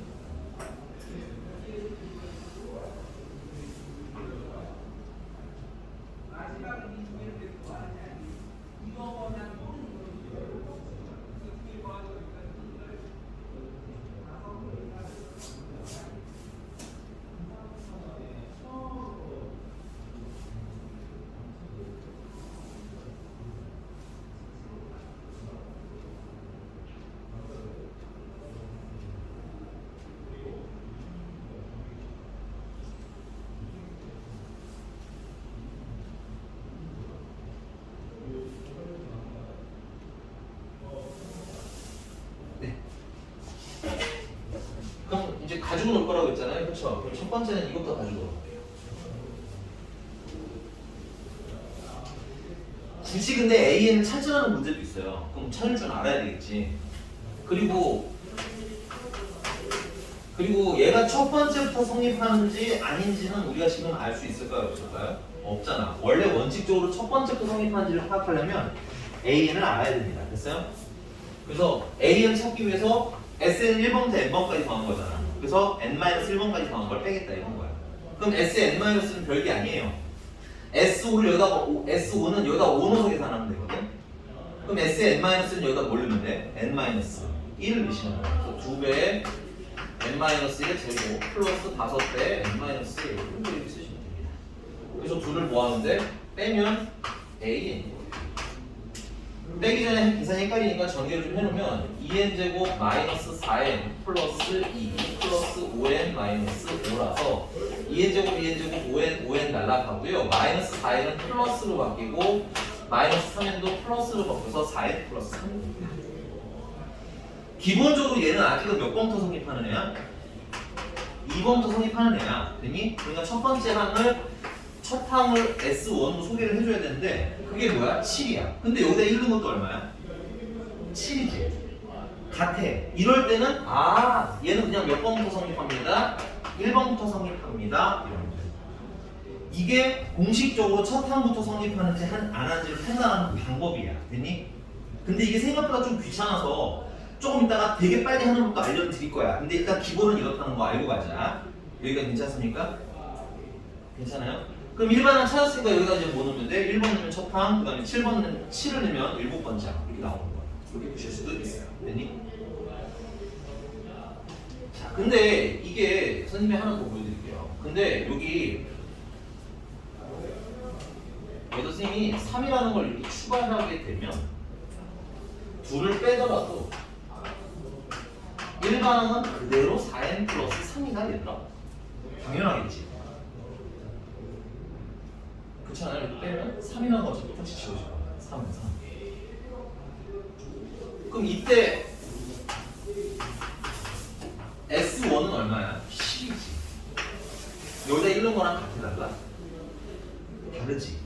그럼 이제 가지고 놀 거라고 했잖아요. 그렇죠? 그럼 첫 번째는 이것부터 가지고 놀게요. 굳이 근데 AN을 찾으라는 문제도 있어요. 그럼 찾을 줄 알아야 되겠지. 그리고 얘가 첫 번째부터 성립하는지 아닌지는 우리가 지금 알 수 있을까요? 없을까요? 없잖아. 원래 원칙적으로 첫 번째부터 성립하는지를 파악하려면 AN을 알아야 됩니다. 됐어요? 그래서 AN 찾기 위해서 S는 1번부터 n번까지 더한 거잖아. 그래서 n-1번까지 더한 걸 빼겠다 이건 거야. 그럼 Sn-는 별게 아니에요. S5를 여기다가 S5는 여기다 5 넣어서 계산하면 되거든. 그럼 Sn-는 여기다 뭘 넣으면 돼? n-1을 넣으시면 돼. 그래서 2배의 n-1의 제곱 플러스 5배의 n-1 이렇게 쓰시면 됩니다. 그래서 둘을 모았는데 빼면 A 빼기 전에 계산이 헷갈리니까 전개를 좀 해놓으면 2n제곱 마이너스 4n 플러스 2 플러스 5n 마이너스 5라서 2n제곱 5n 날라가고요. 마이너스 4n은 플러스로 바뀌고 마이너스 3n도 플러스로 바뀌어서 4n 플러스 3입니다. 기본적으로 얘는 아직은 몇 번부터 성립하는 애야? 2번부터 성립하는 애야. 됐니? 그러니까 첫 번째 항을 첫 항을 S1으로 소개를 해줘야 되는데 그게 뭐야? 7이야. 근데 여기다 1 넣은 것도 얼마야? 7이지. 같아. 이럴 때는 얘는 그냥 몇 번부터 성립합니다. 1번부터 성립합니다. 이런 거죠. 이게 공식적으로 첫 항부터 성립하는지 안 하는지를 판단하는 방법이야. 됐니? 근데 이게 생각보다 좀 귀찮아서 조금 이따가 되게 빨리 하는 것도 알려드릴 거야. 근데 일단 기본은 이렇다는 거 알고 가자. 여기가 괜찮습니까? 괜찮아요? 그럼 1번은 찾았으니까 여기다 이제 뭐 넣으면 돼? 1번 넣으면 첫 항, 그 다음에 7번 7을 넣으면 7번째 항 이렇게 나오는 거야. 이렇게 보실 수도 있어요. 됐니? 자, 근데 이게 선생님이 하나 더 보여드릴게요. 근데 여기 선생님이 3이라는 걸 이렇게 추가하게 되면 둘을 빼더라도 일반항은 그대로 4n 플러스 3이다 얘들아. 당연하겠지. 그렇잖아요. 이렇게 빼면 3이라는 거 어차피 똑같이 지워질 거야. 3은 3. 그럼 이때 S1은 얼마야? 10이지. 여기다 1 넣은 거랑 같아 달라? 다르지.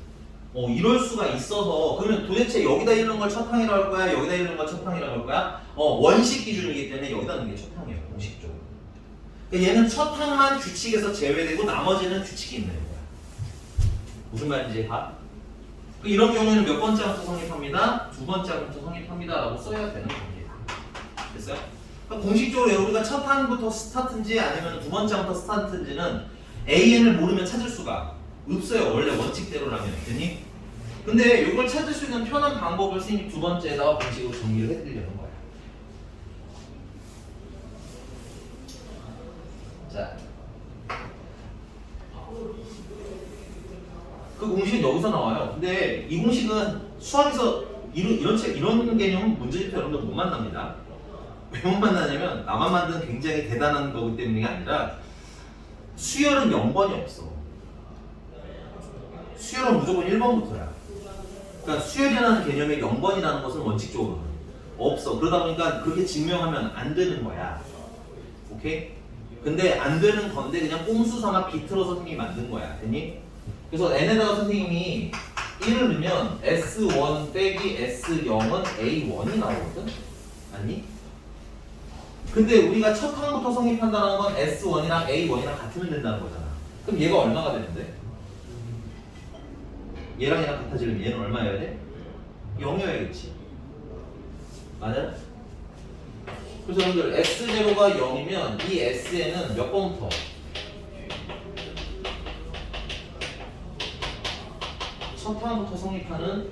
이럴 수가 있어서 그러면 도대체 여기다 1 넣은 걸 첫 항이라고 할 거야? 여기다 1 넣은 걸 첫 항이라고 할 거야? 원식 기준이기 때문에 여기다 넣는 게 첫 항이에요. 공식적으로. 그러니까 얘는 첫 항만 규칙에서 제외되고 나머지는 규칙이 있는 거야. 무슨 말인지 봐? 이런 경우에는 몇 번째 항부터 성립합니다? 두 번째 항부터 성립합니다 라고 써야 되는 겁니다. 됐어요? 공식적으로 우리가 첫 항부터 스타트인지 아니면 두 번째 항부터 스타트인지는 AN을 모르면 찾을 수가 없어요. 원래 원칙대로라면. 됐니? 근데 이걸 찾을 수 있는 편한 방법을 선생님이 두 번째에다가 공식으로 정리를 해드리려는 거야. 자, 그 공식은 여기서 나와요. 근데 이 공식은 수학에서 이런 개념은 문제집도 여러분들 못 만납니다. 왜 못 만나냐면 나만 만드는 굉장히 대단한 거기 때문이 아니라 수열은 0번이 없어. 수열은 무조건 1번부터야. 그러니까 수열이라는 개념에 0번이라는 것은 원칙적으로 없어. 그러다 보니까 그렇게 증명하면 안 되는 거야. 오케이? 근데 안 되는 건데 그냥 꼼수 삼아 비틀어서 선생님이 만든 거야. 됐니? 그래서 n에다가 선생님이 1을 넣으면 S1 빼기 S0은 A1이 나오거든? 아니? 근데 우리가 첫 항부터 성립한다는 건 S1이랑 A1이랑 같으면 된다는 거잖아. 그럼 얘가 얼마가 되는데? 얘랑 얘랑 같아지려면 얘는 얼마여야 돼? 0이어야겠지. 맞아요? 그래서 여러분들 S0가 0이면 이 S에는 몇 번부터? 첫 항부터 성립하는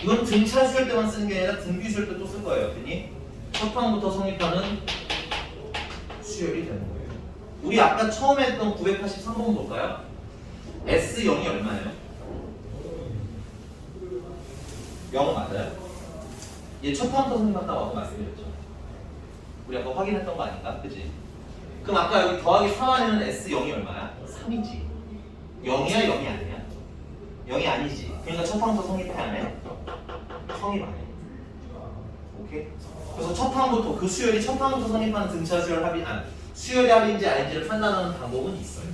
이건 등차 수열 때만 쓰는 게 아니라 등비 수열 때 또 쓸 거예요. 됐니? 첫 항부터 성립하는 수열이 되는 거예요. 우리 아까 처음에 했던 983번 볼까요? S0이 얼마예요? 0 맞아요? 얘 첫 항부터 성립한다고 말씀드렸죠. 우리 아까 확인했던 거 아닌가? 그치? 그럼 아까 여기 더하기 3 안에는 S0이 얼마야? 3이지. 0이야 0이 아니야? 0이 아니지. 그러니까 첫 항부터 성립해 안 해? 성립 안 해. 오케이? 그래서 첫 항부터 그 수열이 첫 항부터 성립하는 등차 수열 합이 수열의 합인지 아닌지를 판단하는 방법은 있어요.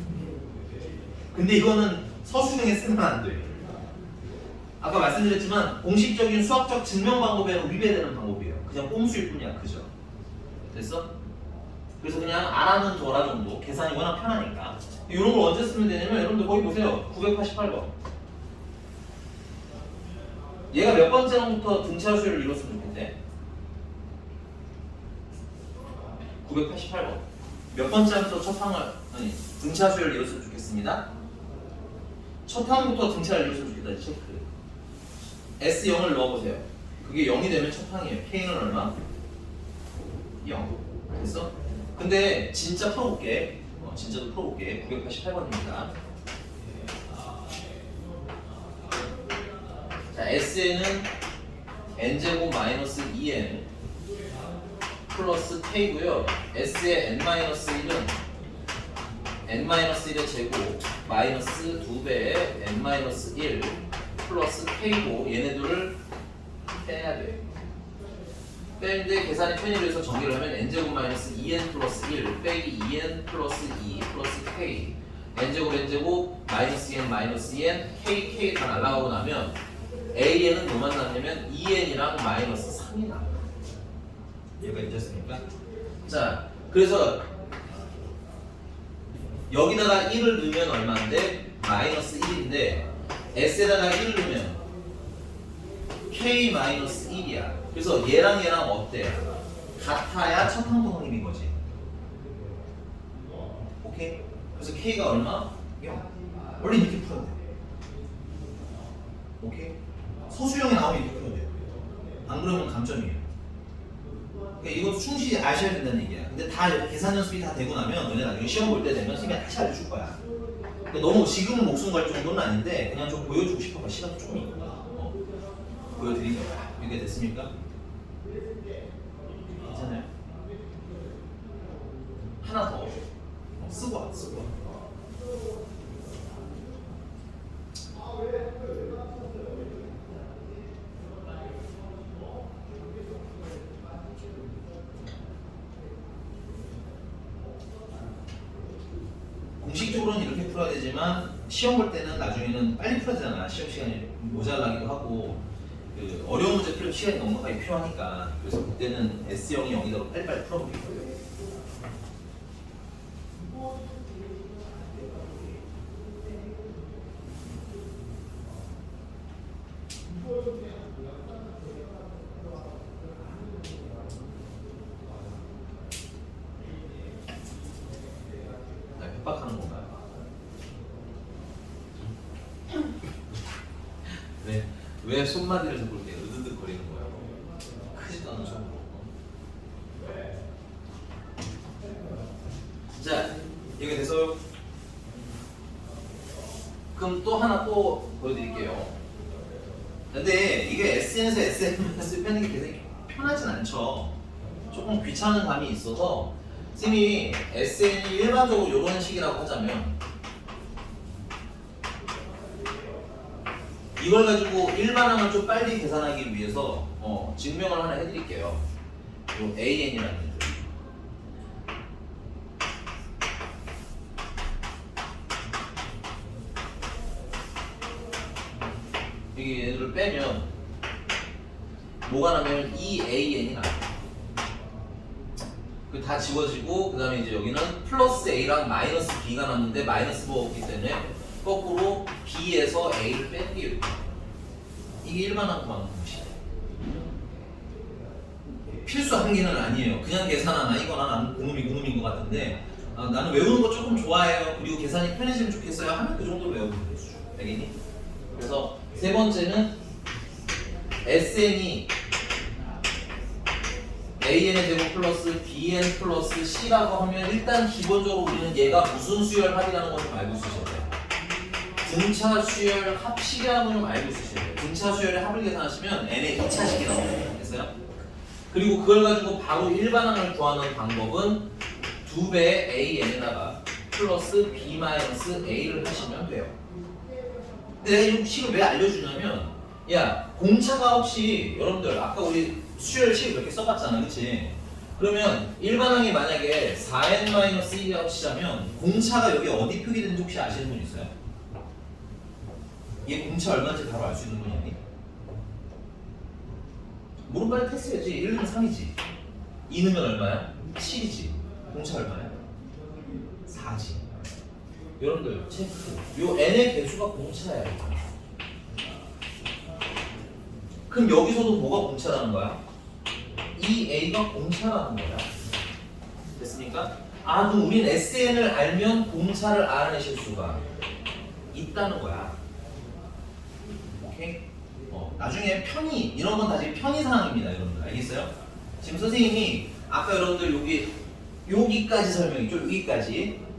근데 이거는 서술형에 쓰면 안 돼. 아까 말씀드렸지만 공식적인 수학적 증명 방법에는 위배되는 방법이에요. 그냥 꼼수일 뿐이야. 그죠? 됐어? 그래서 그냥 알아는 둬라 정도. 계산이 워낙 편하니까. 이런 걸 언제 쓰면 되냐면 여러분들 거기 보세요. 988번. 얘가 몇 번째 항부터 등차 수열을 이뤘으면 좋겠대? 988번. 몇 번째 항부터 첫 항을 등차 수열을 이뤘으면 좋겠습니다. 첫 항부터 등차를 이뤘으면 좋겠다. 체크. S0을 넣어보세요. 그게 0이 되면 첫 항이에요. K는 얼마? 0. 됐어? 근데 진짜 풀어볼게. 진짜도 풀어볼게. 988번입니다. 자, S에는 n제곱 마이너스 2n 플러스 k고요. S의 n-1은 n-1의 제곱 마이너스 2배의 n-1 플러스 k고 얘네들을 빼야 돼. 빼는데 계산이 편의를 위해서 전개를 하면 n제곱 마이너스 2n 플러스 1 빼기 2n 플러스 2 플러스 k n제곱 n제곱 마이너스 2n 마이너스 2n k 다 날아가고 나면 AN은 뭐만 남냐면 2N이랑 마이너스 3이 나와요. 얘가 있었으니까. 자, 그래서 여기다가 1을 넣으면 얼마인데? 마이너스 1인데 S에다가 1을 넣으면 K 마이너스 1이야. 그래서 얘랑 얘랑 어때? 같아야 첫 항부터 성립인 거지. 오케이? 그래서 K가 얼마? 0. 원래 이렇게 풀어야 돼. 오케이? 서술형이 나오면 이렇게 풀어야 돼요. 안 그러면 감점이에요. 그러니까 이것도 충실히 아셔야 된다는 얘기야. 근데 다 계산 연습이 다 되고 나면 너네 나중에 시험 볼 때 되면 선생님이 다시 알려줄 거야. 그러니까 너무 지금은 목숨 걸 정도는 아닌데 그냥 좀 보여주고 싶어서 시간도 조금 있구나. 보여드린 거야. 이게 됐습니까? 괜찮아요? 하나 더 쓰고 와. 공식적으로는 이렇게 풀어야 되지만 시험 볼 때는 나중에는 빨리 풀어야 되잖아. 시험 시간이 모자라기도 하고 그 어려운 문제 풀면 시간이 넉넉하게 필요하니까 그래서 그때는 S형이 0이더라도 빨리빨리 풀어볼 거예요. 협박하는 건가요? 왜 손마디를 잡고 이렇게 으드득 거리는 거예요? 크지도 않은 손으로. 자, 이게 돼서 그럼 또 하나 또 보여드릴게요. 근데 이게 SN에서 SM에서 빼는 게 굉장히 편하진 않죠. 조금 귀찮은 감이 있어서 쌤이 SN이 일반적으로 이런 식이라고 하자면 이걸 가지고 일반항을 좀 빨리 계산하기 위해서 증명을 하나 해드릴게요. 요 AN이라는 애들. 이게 얘들을 빼면 뭐가 나면 EAN이 나요. 그 다 지워지고 그 다음에 이제 여기는 플러스 A랑 마이너스 B가 남는데 마이너스 B였기 때문에 거꾸로 B에서 A를 빼는 게 이렇게. 이게 일반항 구하는 방식이에요. 필수 한계는 아니에요. 그냥 계산하나 이거나 나는 고놈인 것 같은데 나는 외우는 거 조금 좋아해요. 그리고 계산이 편해지면 좋겠어요 하면 그 정도로 외우면 돼요. 알겠니? 그래서 세 번째는 SN이 AN의 제곱 플러스 BN 플러스 C라고 하면 일단 기본적으로 우리는 얘가 무슨 수열 합이라는 걸 좀 알고 있으셔야 돼요. 등차 수열 합식이라는 걸 좀 알고 있으셔야 돼요. 등차 수열의 합을 계산하시면 N의 2차식이 나옵니다. 됐어요? 그리고 그걸 가지고 바로 일반항을 구하는 방법은 2배의 AN에다가 플러스 B 마이너스 A를 하시면 돼요. 근데 내가 이 식을 왜 알려주냐면 야 공차가 혹시 여러분들 아까 우리 수열 식 이렇게 써봤잖아 그치? 그러면 일반항이 만약에 4n-1이라고 치자면 공차가 여기 어디 표기되는지 혹시 아시는 분 있어요? 얘 공차 얼마인지 바로 알 수 있는 분이 아니? 모르면 빨리 패스해야지. 1 넣으면 3이지 2 넣으면 얼마야? 7이지 공차 얼마야? 4지 여러분들 체크 요 n의 개수가 공차야 그럼 여기서도 뭐가 공차라는 거야? 이 A가 공차라는 거야. 됐습니까? 그럼 우린 SN을 알면 공차를 알아내실 수가 있다는 거야. 오케이? 나중에 편의 이런 건 다시 편의 사항입니다, 여러분들. 알겠어요? 지금 선생님이 아까 여러분들 여기까지 설명했죠?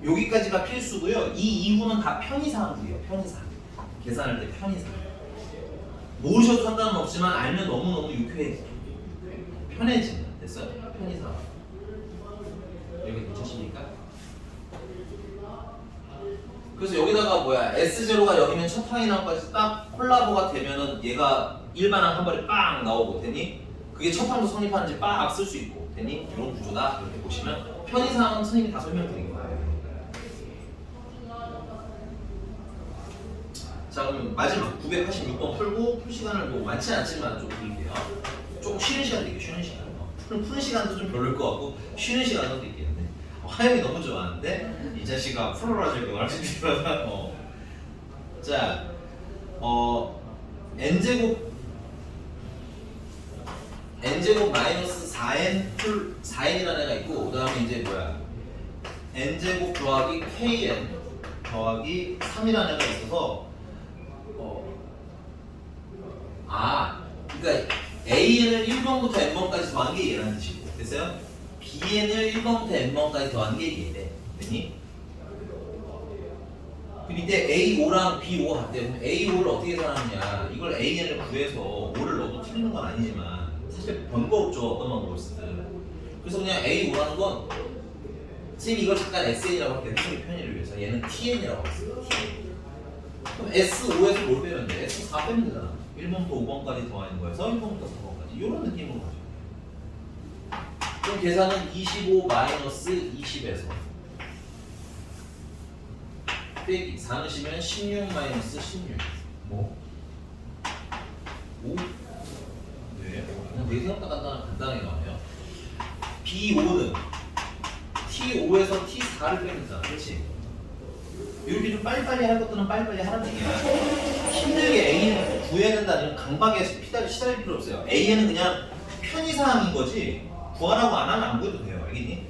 여기까지가 필수고요. 이 이후는 다 편의 사항들이에요. 편의 사항. 계산할 때 편의 사항. 모르셔도 상관은 없지만 알면 너무너무 유쾌해지 편해지는 됐어요? 편의상 여기 괜찮습니까? 그래서 여기다가 S0가 여기면 첫 항이랑까지 딱 콜라보가 되면은 얘가 일반항 한 번에 빵 나오고 되니 그게 첫 항도 성립하는지 빡 쓸 수 있고 되니 이런 구조다 이렇게 보시면 편의상은 선생님이 다 설명드린 거예요. 자 그럼 마지막 986번 풀고 풀 시간을 뭐 많지 않지만 좀 드릴게요. 조금 쉬는 시간 드릴게요. 쉬는 시간. 푸는 시간도 좀 별로일 것 같고 쉬는 시간도 드릴게요. 화영이 너무 좋아하는데 이 자식아 풀어라 저기 말씀드리다가 자 n제곱 마이너스 4n이라는 애가 있고 그 다음에 이제 n제곱 더하기 kn 더하기 3이라는 애가 있어서 그러니까 AN을 1번부터 n번까지 더한 게 얘라는 뜻이고 됐어요? BN을 1번부터 n번까지 더한 게 얘래 됐니? 그 밑에 A5랑 B5 같대. 그럼 A5를 어떻게 계산하느냐 이걸 AN을 구해서 5를 넣어도 틀리는 건 아니지만 사실 번거롭죠 어떤 방법을 쓰든 그래서 그냥 A5라는 건 선생님이 이걸 잠깐 SN이라고 할게요 해석의 편의를 위해서 얘는 TN이라고 했어요 그럼 S5에서 뭘 빼면 돼? S4 빼면 되잖아 1번부터 5번까지 더하는 거에서 1번부터 4번까지 이런 느낌으로 가죠. 그럼 계산은 25 마이너스 20에서 빼기 4 넣으시면 16 마이너스 16 뭐? 5? 네, 그냥 되게 생각보다 간단하게 나와요. B5는 T5에서 T4를 빼면 되잖아 그렇지? 이렇게 좀 빨리빨리 할 것들은 빨리빨리 하라는 얘기야. 힘들게 A는 구해야 된다는 강박에 시달릴 필요 없어요. A는 그냥 편의사항인 거지 구하라고 안 하면 안 구해도 돼요. 알겠니?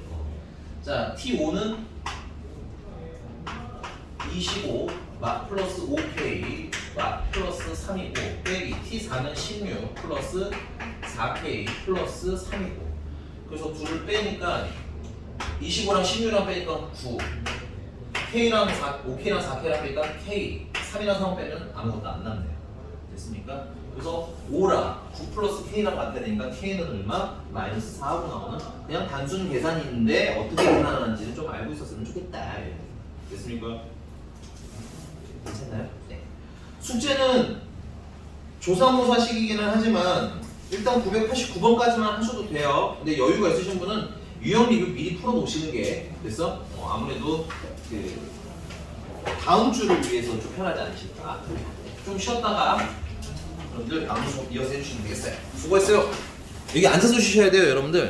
자, T5는 25 플러스 5K 플러스 3이고 빼기 T4는 16 플러스 4K 플러스 3이고 그래서 9를 빼니까 25랑 16이랑 빼니까 9 K랑 5K랑 4K랑 빼니까 K 3이랑 3을 빼면 아무것도 안 남네요. 됐습니까? 그래서 5랑 9 플러스 K랑 같게 되니까 K는 얼마? 마이너스 4하고 나오는 그냥 단순 계산인데 어떻게 계산하는지는 좀 알고 있었으면 좋겠다. 됐습니까? 괜찮나요? 네. 숙제는 조사모사식이기는 하지만 일단 989번까지만 하셔도 돼요. 근데 여유가 있으신 분은 유형 리뷰 미리 풀어 놓으시는 게 됐어? 아무래도 그 다음 주를 위해서 좀 편하지 않으실까? 좀 쉬었다가 여러분들 다음 주 이어서 해주시면 되겠어요. 수고했어요. 여기 앉아서 쉬셔야 돼요, 여러분들.